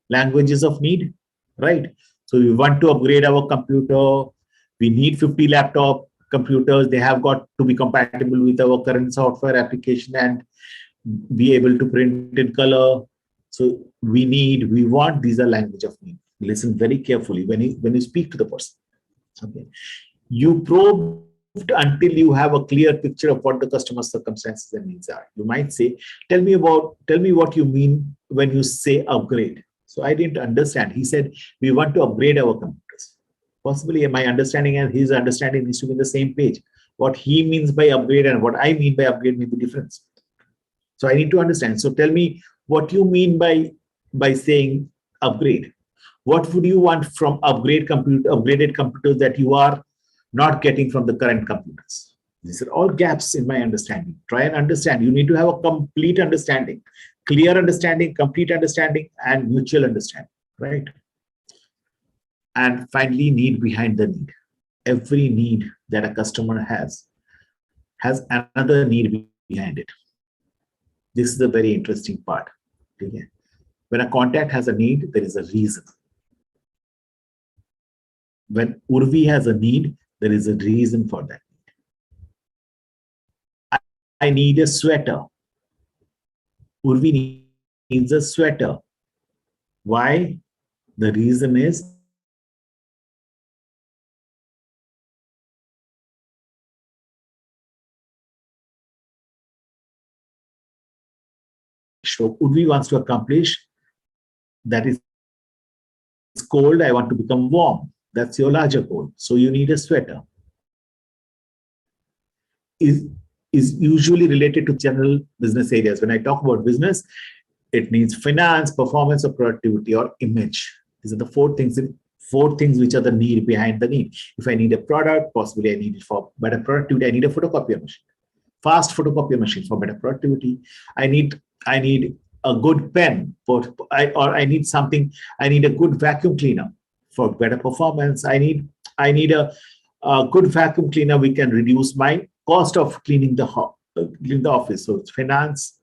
languages of need, right? So we want to upgrade our computer. We need 50 laptop computers. They have got to be compatible with our current software application and be able to print in color. So we want, these are language of need. Listen very carefully when you speak to the person. Okay. You probed until you have a clear picture of what the customer circumstances and needs are. You might say, tell me what you mean when you say upgrade. So I didn't understand. He said, we want to upgrade our computers. Possibly my understanding and his understanding needs to be on the same page. What he means by upgrade and what I mean by upgrade may be different. So I need to understand. So tell me what you mean by saying upgrade. What would you want from upgraded computers that you are not getting from the current computers? These are all gaps in my understanding. Try and understand. You need to have a complete understanding, clear understanding, complete understanding, and mutual understanding, right? And finally, need behind the need. Every need that a customer has another need behind it. This is a very interesting part. Okay? When a contact has a need, there is a reason. When Urvi has a need, there is a reason for that need. I need a sweater. Urvi needs a sweater. Why? The reason is so Urvi wants to accomplish that is it's cold, I want to become warm. That's your larger goal. So you need a sweater. Is usually related to general business areas. When I talk about business, it means finance, performance, or productivity, or image. These are the four things which are the need behind the need. If I need a product, possibly I need it for better productivity. I need a photocopier machine, fast photocopier machine for better productivity. I need a good pen I need a good vacuum cleaner for better performance. I need a good vacuum cleaner. We can reduce my cost of cleaning the office. So it's finance.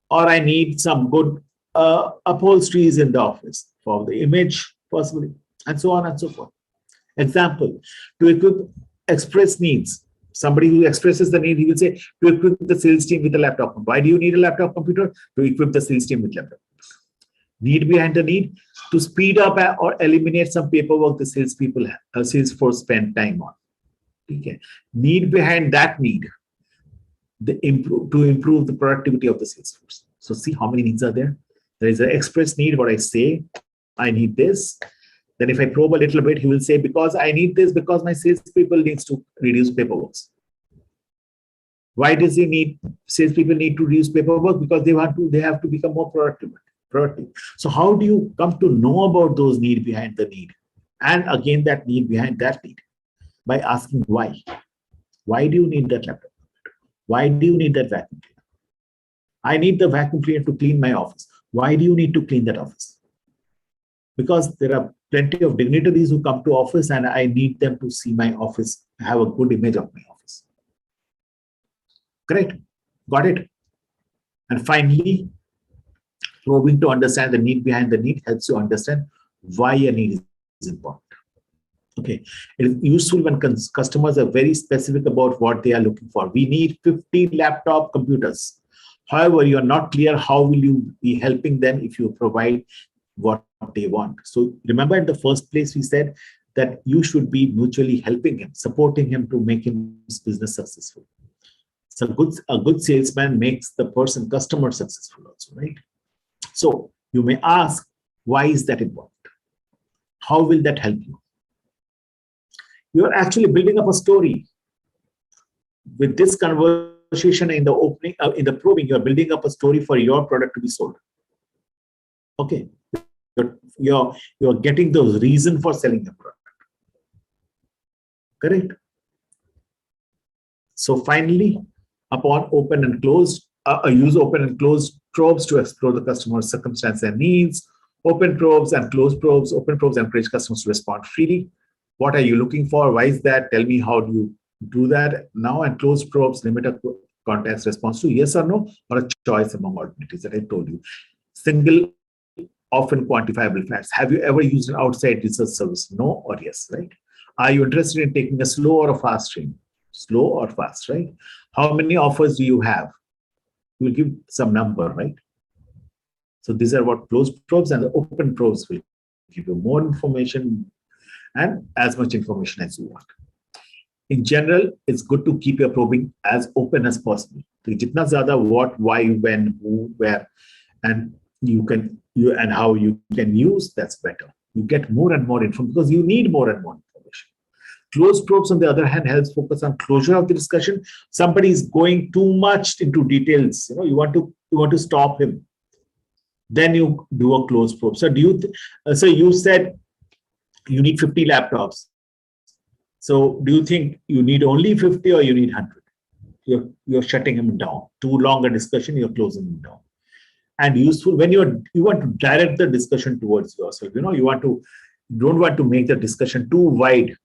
Or I need some good upholsteries in the office for the image, possibly, and so on and so forth. Example, to express needs. Somebody who expresses the need, he will say, to equip the sales team with a laptop. Why do you need a laptop computer? To equip the sales team with laptop. Need behind the need, to speed up or eliminate some paperwork the sales force spend time on. Okay. Need behind that need, to improve the productivity of the sales force. So see how many needs are there. There is an express need, what I say, I need this. Then if I probe a little bit, he will say, because I need this, because my salespeople needs to reduce paperwork. Why does salespeople need to reduce paperwork? Because they have to become more productive. So how do you come to know about those needs behind the need? And again, that need behind that need, by asking why. Why do you need that laptop? Why do you need that vacuum cleaner? I need the vacuum cleaner to clean my office. Why do you need to clean that office? Because there are plenty of dignitaries who come to office and I need them to see my office, have a good image of my office. Correct? Got it? And finally, probing to understand the need behind the need helps you understand why a need is important. Okay, it is useful when customers are very specific about what they are looking for. We need 50 laptop computers. However, you are not clear how will you be helping them if you provide what they want. So remember, in the first place, we said that you should be mutually helping him, supporting him to make his business successful. So a good salesman makes the customer successful also, right? So you may ask, why is that important? How will that help you? You are actually building up a story. With this conversation in the opening, in the probing, you are building up a story for your product to be sold. Okay. You're getting those reasons for selling your product. Correct? So finally, upon open and closed, use open and closed probes to explore the customer's circumstances and needs. Open probes and closed probes. Open probes encourage customers to respond freely. What are you looking for? Why is that? Tell me, how do you do that now? And closed probes limit a contact's response to yes or no, or a choice among alternatives that I told you. Single often quantifiable facts. Have you ever used an outside research service? No or yes, right? Are you interested in taking a slow or a fast train? Slow or fast, right? How many offers do you have? You will give some number, right? So these are what closed probes, and the open probes will give you more information and as much information as you want. In general, it's good to keep your probing as open as possible. So jitna zyada what, why, when, who, where, and and how you can use, that's better. You get more and more information because you need more and more information. Closed probes, on the other hand, helps focus on closure of the discussion. Somebody is going too much into details. You want to stop him. Then you do a closed probe. So so you said you need 50 laptops. So do you think you need only 50 or you need 100? You're shutting him down. Too long a discussion, you're closing him down. And useful when you want to direct the discussion towards yourself. You don't want to make the discussion too wide.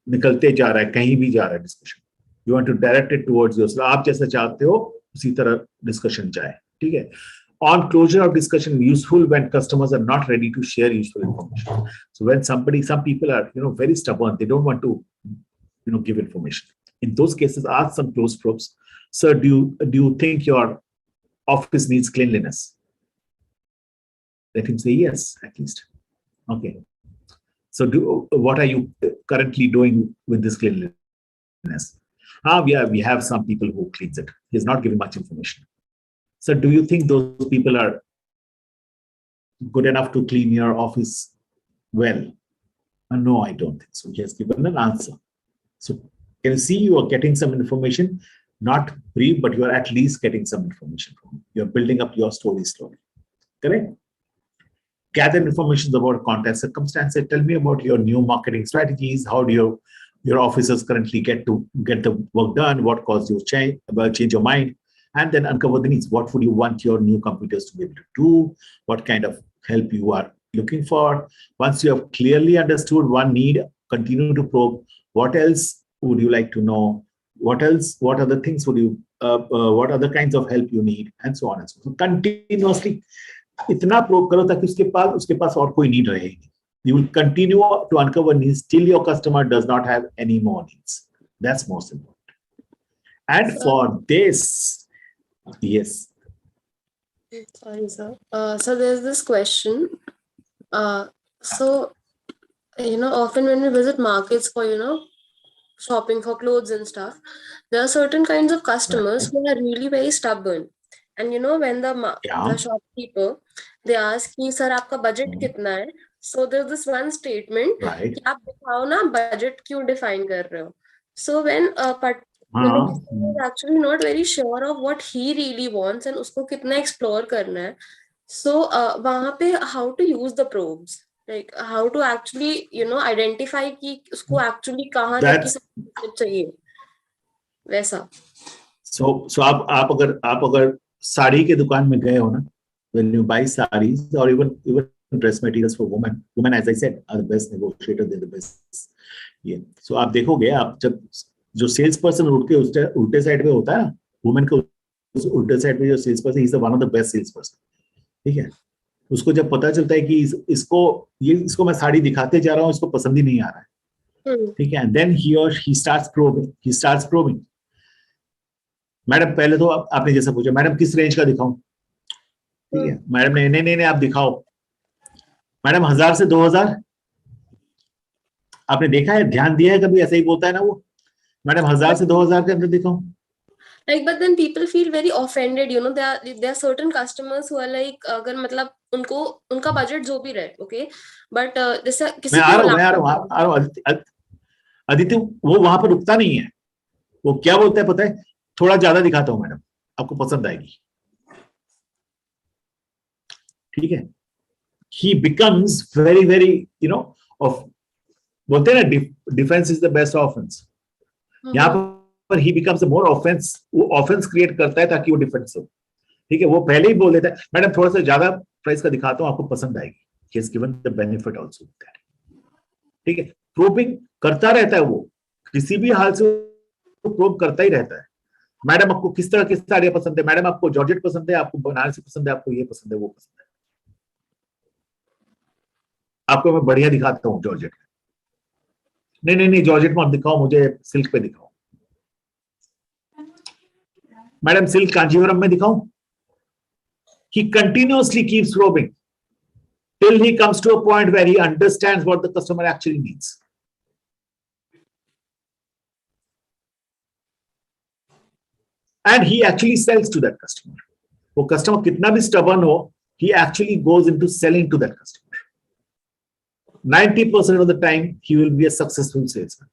निकलते जा रहा है, कहीं भी जा रहा है discussion. You want to direct it towards yourself. आप जैसा चाहते हो उसी तरह discussion जाए. ठीक है? On closure of discussion, useful when customers are not ready to share useful information. So when some people are very stubborn, they don't want to give information. In those cases, ask some closed probes. Sir, do you think your office needs cleanliness? Let him say yes, at least. Okay. So what are you currently doing with this cleanliness? We have some people who cleans it. He's not giving much information. So do you think those people are good enough to clean your office well? No, I don't think so. He has given an answer. So can you see you are getting some information, not brief, but you are at least getting some information from him. You're building up your story slowly. Correct? Gather information about context, circumstances. Tell me about your new marketing strategies. How do your officers currently get the work done? What caused you change your mind? And then uncover the needs. What would you want your new computers to be able to do? What kind of help you are looking for? Once you have clearly understood one need, continue to probe. What else would you like to know? What else? What other things would you? What other kinds of help you need? And so on and so forth. So continuously, इतना probe करो ताकि उसके पास और कोई need रहे. You will continue to uncover needs till your customer does not have any more needs. That's most important. And for this. Yes. Sorry, sir. So there's this question. So often when we visit markets for shopping for clothes and stuff, there are certain kinds of customers who are really very stubborn. And when the shopkeeper, they ask, sir, आपका budget कितना है? So there's this one statement, कि आप दिखाओ ना budget क्यों define कर रहे हो? So when is actually not very sure of what he really wants and उसको कितना explore करना है. So वहाँ पे how to use the probes, like how to actually identify कि उसको actually कहाँ जाके चाहिए वैसा. So आप अगर साड़ी के दुकान में गए हो ना, when you buy sarees or even dress materials for women, as I said, are the best negotiator, they're the best. Yeah. So आप देखोगे, आप जब जो सेल्स पर्सन उल्टे साइड पे होता है ना, वुमेन को उल्टे साइड पे जो sales person, is one of the best sales person. ठीक है? उसको जब पता चलता है कि इसको मैं साड़ी दिखाते जा रहा हूँ, इसको पसंद ही नहीं आ रहा है. ठीक है? And then he starts probing. Madam पहले तो आपने जैसा पूछा, मैडम किस रेंज का दिखाऊं? ठीक है? मैडम ने नहीं आप दिखाओ. मैडम 1000 से 2000. आपने देखा है, ध्यान दिया है कभी? ऐसा ही बोलता है ना वो, मैडम 1000 से 2000 के अंदर दिखाऊं. Like, but then people feel very offended. There are certain customers who are like, अगर मतलब उनका budget जो भी रहे, okay, but जैसे किसी मैं आ रहा हूँ. आदित्य वो वहां पर रुकता नहीं है. वो क्या बोलता है पता है? थोड़ा ज्यादा दिखाता हूँ मैडम, आपको पसंद आएगी. ठीक है? He becomes very बोलते हैं ना, defence is the best offence. यहाँ पर he becomes a more offense, वो ऑफेंस क्रिएट करता है ताकि वो डिफेंस हो. ठीक है? वो पहले ही बोल देता है, मैडम थोड़ा सा ज्यादा प्राइस का दिखाता हूँ, आपको पसंद आएगी. He has given the benefit also with that. ठीक है? प्रोबिंग करता रहता है वो, किसी भी हाल से प्रोब करता ही रहता है. मैडम आपको किस तरह की साड़ियां पसंद है? मैडम आपको जॉर्जेट पसंद है? आपको बनारसी पसंद है? आपको ये पसंद है, वो पसंद है? आपको मैं बढ़िया दिखाता हूँ जॉर्जेट। नहीं नहीं नहीं, जॉर्जेट मत दिखाओ मुझे, सिल्क पे दिखाओ। मैडम सिल्क कांजीवरम में दिखाऊं? He continuously keeps probing till he comes to a point where he understands what the customer actually needs. And he actually sells to that customer. वो customer कितना भी stubborn हो, he actually goes into selling to that customer. 90% of the time, he will be a successful salesman.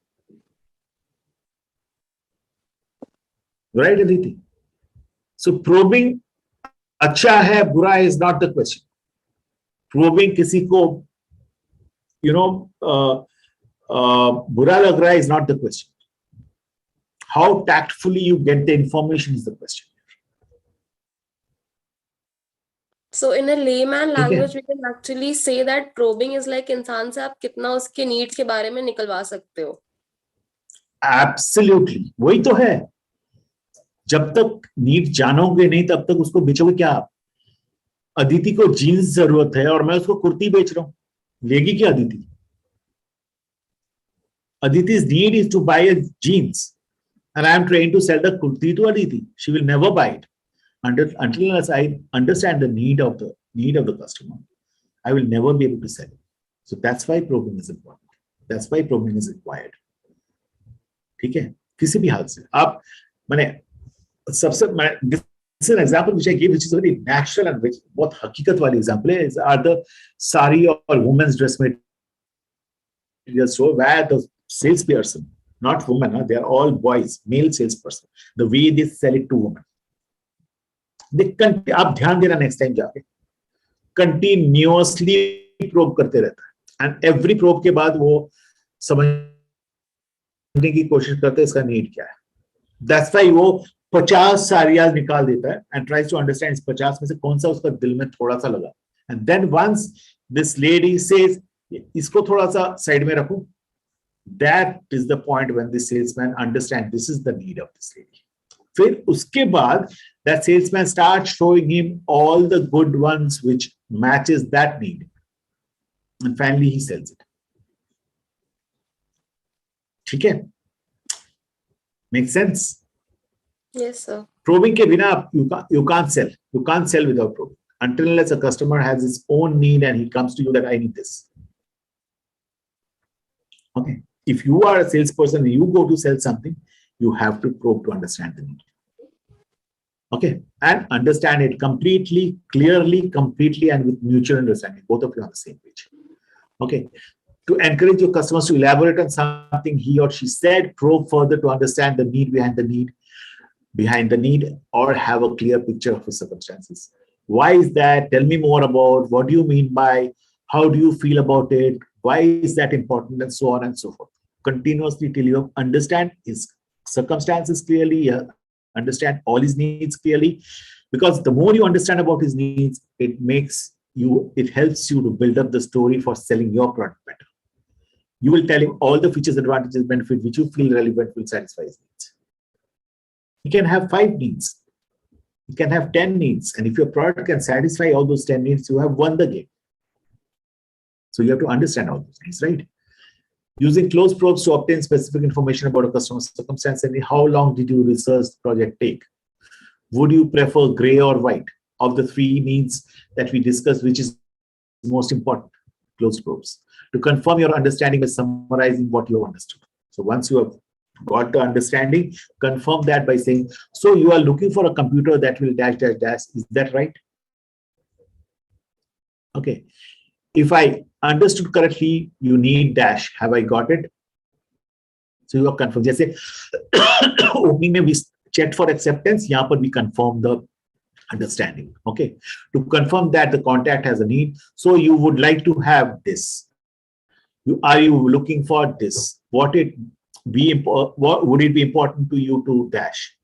Right, Aditi? So probing अच्छा है बुरा is not the question. Probing किसी को बुरा लग रहा है is not the question. How tactfully you get the information is the question. So in a layman language, we can actually say that probing is like इंसान से आप कितना उसके needs के बारे में निकलवा सकते हो. Absolutely, वही तो है. जब तक नीड जानोगे नहीं तब तक उसको बेचोगे क्या आप? अदिति को जीन्स जरूरत है और मैं उसको कुर्ती बेच रहा हूं, लेगी क्या Aditi? Aditi's need is to buy a jeans and I am trying to sell the kurti to Aditi. She will never buy it until unless I understand the need of the customer. I will never be able to sell it. So that's why probing is important. That's why probing is required. ठीक है, किसी भी हाल से आप मैंने सबसे this is an example which I give, which is very natural and which बहुत हकीकत वाली example है, are the sari or women's dress material store where the salesperson, not women, they are all boys, male salesperson, the way they sell it to women. आप ध्यान देना next time जाके, continuously probe करते रहता है and every probe के बाद वो समझने की कोशिश करते हैं इसका need क्या है. That's why वो 50 साड़ियां निकाल देता है and tries to understand इस 50 में से कौन सा उसका दिल में थोड़ा सा लगा. And then once this lady says इसको थोड़ा सा साइड में रखूं, that is the point when the salesman understands this is the need of this lady. फिर उसके बाद that salesman starts showing him all the good ones which matches that need and finally he sells it. ठीक है? Make sense? Yes, sir. Probing के बिना you can't sell. You can't sell without probing. Until unless a customer has his own need and he comes to you that I need this. Okay. If you are a salesperson and you go to sell something, you have to probe to understand the need. Okay. And understand it completely, clearly, completely, and with mutual understanding. Both of you on the same page. Okay. To encourage your customers to elaborate on something he or she said, probe further to understand the need behind the need, or have a clear picture of the circumstances. Why is that? Tell me more about what do you mean by, how do you feel about it? Why is that important? And so on and so forth. Continuously till you understand his circumstances clearly, understand all his needs clearly. Because the more you understand about his needs, it helps you to build up the story for selling your product better. You will tell him all the features, advantages, benefits which you feel relevant will satisfy his needs. You can have 5 needs. You can have 10 needs. And if your product can satisfy all those 10 needs, you have won the game. So you have to understand all those things, right? Using close probes to obtain specific information about a customer's circumstance and how long did you research the project take? Would you prefer gray or white? Of the 3 needs that we discussed, which is most important? Close probes. To confirm your understanding by summarizing what you understood. So once you have got the understanding, confirm that by saying, so you are looking for a computer that will dash, dash, dash. Is that right? Okay. If I understood correctly, you need dash. Have I got it? So you are confirmed. Jaise opening mein we checked for acceptance. Yahan par we confirm the understanding. Okay. To confirm that the contact has a need. So you would like to have this. Are you looking for this? What would it be important to you to dash?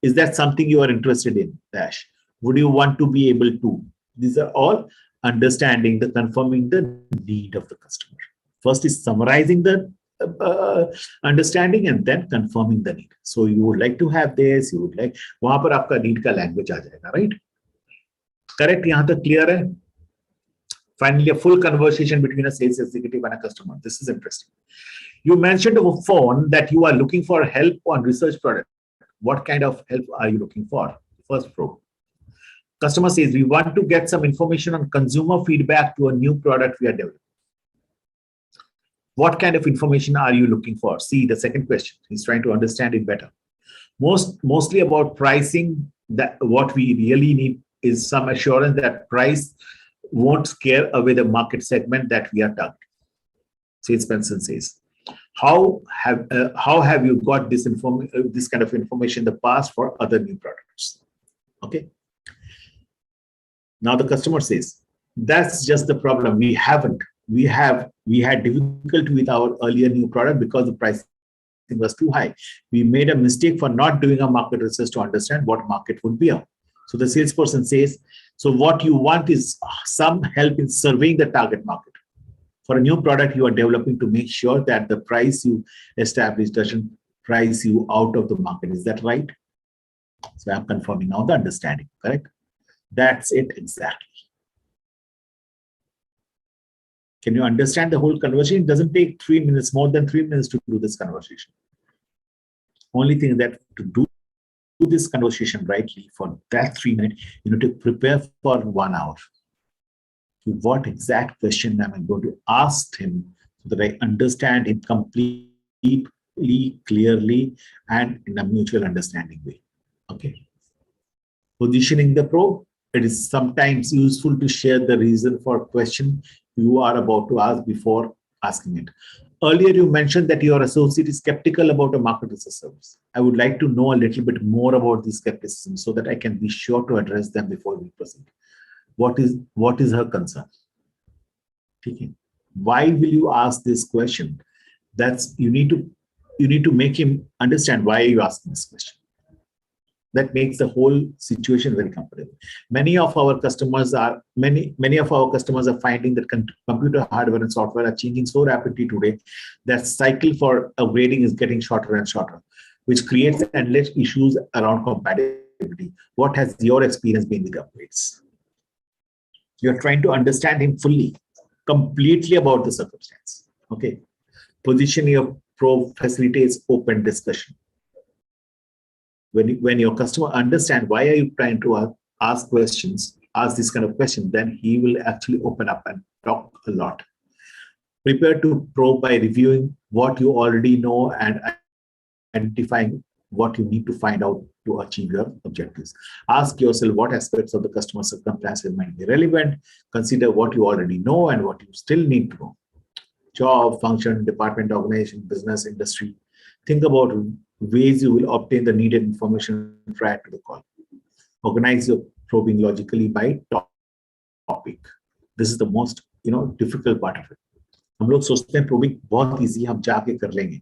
Is that something you are interested in? Dash. Would you want to be able to? These are all understanding, the confirming the need of the customer. First is summarizing the understanding and then confirming the need. So you would like to have this, you would like, वहां पर आपका need का language आ जाएगा, right? Correct? यहाँ तक clear है? Finally, a full conversation between a sales executive and a customer. This is interesting. You mentioned over phone that you are looking for help on research product. What kind of help are you looking for? First probe. Customer says, we want to get some information on consumer feedback to a new product we are developing. What kind of information are you looking for? See the second question. He's trying to understand it better. Mostly about pricing. That what we really need is some assurance that price won't scare away the market segment that we are targeting. Salesperson says, how have you got this kind of information in the past for other new products? Okay. Now the customer says, that's just the problem. We haven't. We had difficulty with our earlier new product because the pricing was too high. We made a mistake for not doing a market research to understand what market would be on. So the salesperson says, so what you want is some help in surveying the target market for a new product you are developing to make sure that the price you establish doesn't price you out of the market. Is that right? So I'm confirming now the understanding, correct? That's it exactly. Can you understand the whole conversation? It doesn't take 3 minutes, more than 3 minutes to do this conversation. Only thing that to do this conversation rightly for that 3 minutes, you need to prepare for 1 hour. What exact question am I going to ask him so that I understand him completely, clearly, and in a mutual understanding way. Okay. Positioning the probe. It is sometimes useful to share the reason for a question you are about to ask before asking it. Earlier, you mentioned that your associate is skeptical about a market research service. I would like to know a little bit more about this skepticism so that I can be sure to address them before we proceed. What is her concern? Okay. Why will you ask this question? That's you need to make him understand why you asking this question. That makes the whole situation very comfortable. Many of our customers are finding that computer hardware and software are changing so rapidly today that cycle for upgrading is getting shorter and shorter, which creates endless issues around compatibility. What has your experience been with upgrades? You're trying to understand him fully, completely about the circumstance. Okay. Positioning your probe facilitates open discussion. When your customer understands why are you trying to ask this kind of question, then he will actually open up and talk a lot. Prepare to probe by reviewing what you already know and identifying what you need to find out to achieve your objectives. Ask yourself what aspects of the customer circumstances might be relevant. Consider what you already know and what you still need to know. Job, function, department, organization, business, industry. Think about ways you will obtain the needed information prior to the call. Organize your probing logically by topic. This is the most difficult part of it. हम लोग सोचते हैं probing बहुत easy, हम जाके कर लेंगे,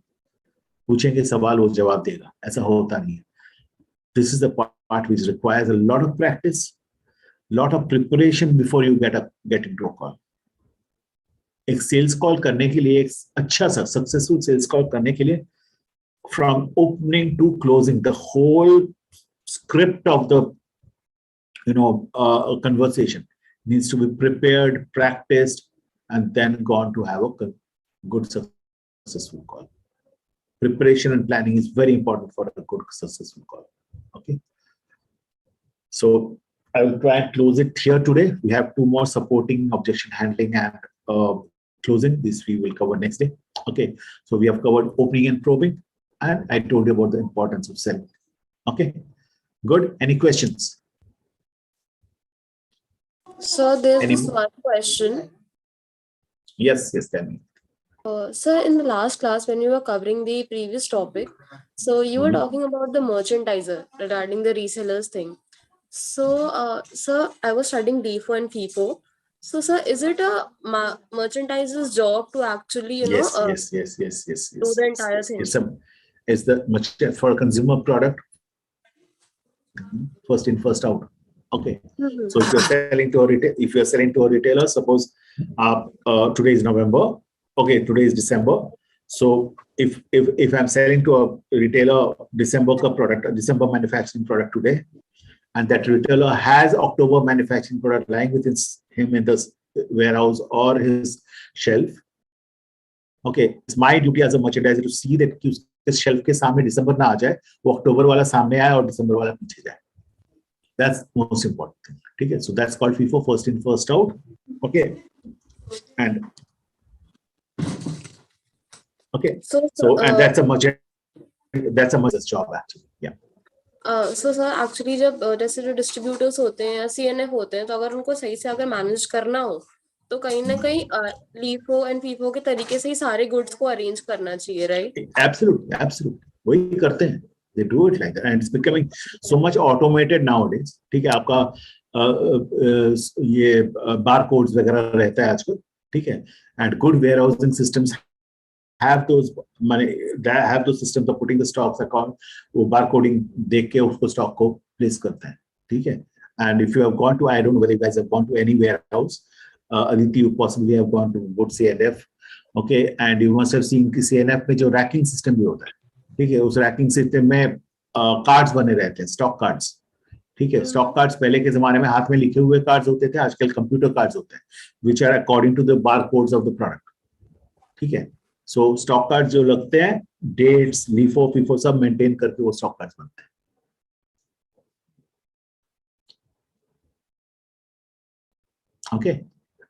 पूछेंगे सवाल वो जवाब देगा. ऐसा होता नहीं है. This is the part which requires a lot of practice, lot of preparation before you get into a call. एक sales call करने के लिए, एक अच्छा सा successful sales call करने के लिए, from opening to closing, the whole script of the conversation needs to be prepared, practiced, and then gone to have a good successful call. Preparation and planning is very important for a good successful call. Okay. So I will try and close it here today. We have 2 more supporting objection handling and closing. This we will cover next day. Okay. So we have covered opening and probing. And I told you about the importance of selling. Okay, good. Any questions? So there's this one question. Yes, tell me. Sir, in the last class, when you were covering the previous topic, so you were talking about the merchandiser regarding the resellers thing. So, sir, I was studying D4 and FIFO. So, sir, is it a merchandiser's job to actually, yes. do the entire thing? It's much for a consumer product. First in, first out. Okay. So if you're selling to a retailer, suppose today is November. Okay, today is December. So if I'm selling to a retailer December manufacturing product today, and that retailer has October manufacturing product lying with him in the warehouse or his shelf. Okay, it's my duty as a merchandiser to see that कि उसके shelf के सामने December ना आ जाए, वो October वाला सामने आए और December वाला पीछे जाए. That's most important thing. ठीक है, so that's called FIFO, first in first out. Okay, and okay, so and that's a merchant's job actually. Yeah. So sir actually जब जैसे जो डिस्ट्रीब्यूटर्स होते हैं या CNF होते हैं, तो अगर उनको सही से अगर मैनेज करना हो तो कहीं ना कहीं LIFO एंड FIFO के तरीके से ही सारे गुड्स को अरेंज करना चाहिए, राइट? Absolutely. वही करते हैं. They do it like that, and it's becoming so much automated nowadays. ठीक है, आपका ये barcodes वगैरह रहता है आजकल, ठीक है, and good warehousing systems have those systems of putting the stocks account, वो barcoding देख के उसको stock को place करते हैं, ठीक है. And if you have gone to, I don't know whether you guys have gone to any warehouse, Aditi, you possibly have gone to good CNF, okay, and you must have seen कि CNF में जो racking system भी होता है, ठीक है, उस racking system में cards बने रहते हैं, stock cards, ठीक है. Stock cards पहले के जमाने में हाथ में लिखे हुए cards होते थे, आजकल computer cards होते हैं, which are according to the barcodes of the product, ठीक है. So stock cards जो लगते हैं, dates, LIFO, FIFO सब maintain करके वो stock cards बनते हैं. Okay,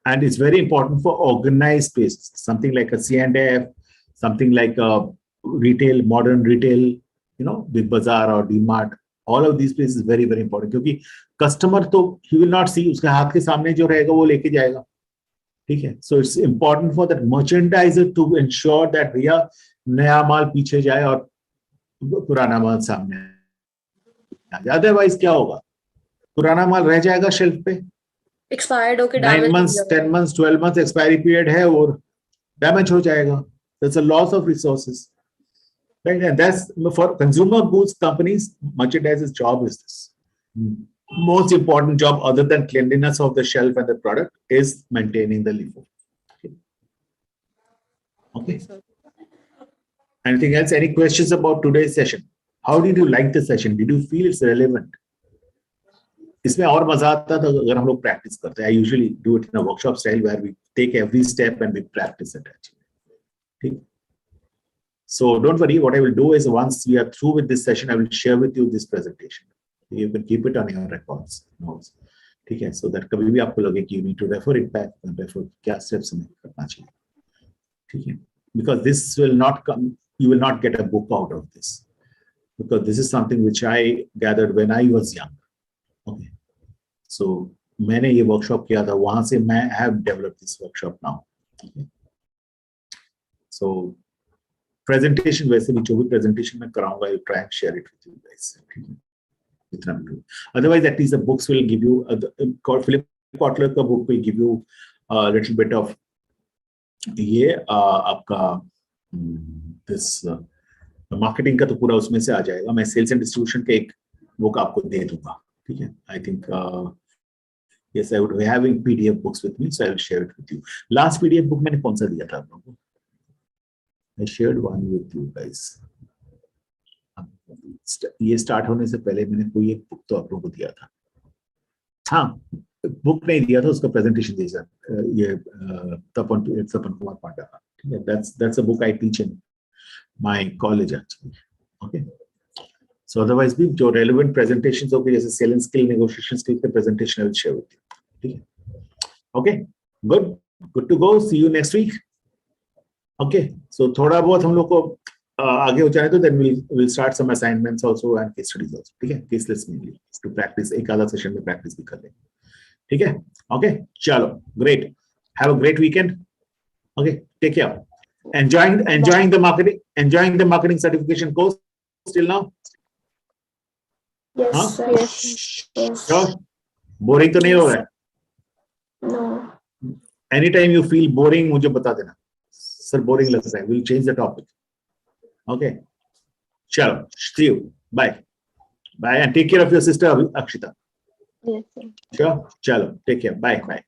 and it's very important for organized spaces, something like a C&F, something like a retail, modern retail, you know, Big Bazaar or DMart. All of these places very important, क्योंकि customer तो he will not see, उसके हाथ के सामने जो रहेगा वो लेके जाएगा, ठीक है. So it's important for that merchandiser to ensure that भैया नया माल पीछे जाए और पुराना माल सामने आ जाए. अदरवाइज क्या होगा, पुराना माल रह जाएगा शेल्फ पे, एक्सपायर्ड होके 9 months, 10 months, 12 months expiry period है और डैमेज हो जाएगा. That's a loss of resources, right? And that's for consumer goods companies. Merchandiser's job is this. Most important job other than cleanliness of the shelf and the product is maintaining the LIFO. Okay. Anything else? Any questions about today's session? How did you like the session? Did you feel it's relevant? इसमें और मजा आता था अगर हम लोग practice करते हैं. I usually do it in a workshop style where we take every step and we practice it actually. Okay. So don't worry. What I will do is once we are through with this session, I will share with you this presentation. You can keep it on your records, notes. ठीक है, so that कभी भी आपको लगे कि you need to refer it back and refer क्या steps हमें करना चाहिए, ठीक है. Because this will not come, you will not get a book out of this, because this is something which I gathered when I was young. Okay, so मैंने ये workshop किया था, वहां से मैं have developed this workshop now. Okay. So presentation वैसे भी जो भी presentation मैं कराऊंगा, I will try and share it with you guys. ठीक है. Otherwise, at least the books will give you Philip Kotler का book will give you a little bit of ये आपका this marketing का तो पूरा उसमें से आ जाएगा. मैं sales and distribution के एक book आपको दे दूंगा, ठीक है. I think yes, I would be having PDF books with me, so I will share it with you. Last PDF book मैंने कौन सा दिया था आप लोगों को? I shared one with you guys. ये स्टार्ट होने से पहले मैंने कोई एक बुक तो आप लोगों को दिया था. हाँ, बुक नहीं दिया था, उसका प्रेजेंटेशन दिया था. ये तपन कुमार पांडा का, ठीक है. That's a book I teach in my college actually. Okay. So otherwise भी जो relevant presentations होगी, जैसे selling skill, negotiation skill के presentation I will share with you. ठीक है. Okay. Good to go. See you next week. Okay. So थोड़ा बहुत हम लोग को आगे हो जाए तो then we'll start some assignments also and case studies also. ठीक है. Case lists mainly to practice. एक आधा session में practice भी कर लेंगे. ठीक है. Okay. चलो. Great. Have a great weekend. Okay. Take care. Enjoying the marketing certification course till now. Yes, हाँ? sir. Yes. Sure. Boring तो नहीं हो रहा है? No. Anytime you feel boring, मुझे बता देना. Sir, boring लग रहा है. We'll change the topic. Okay. Chalo. See you. Bye. Bye. And take care of your sister, Akshita. Yes, sir. Sure. Chalo. Take care. Bye. Bye.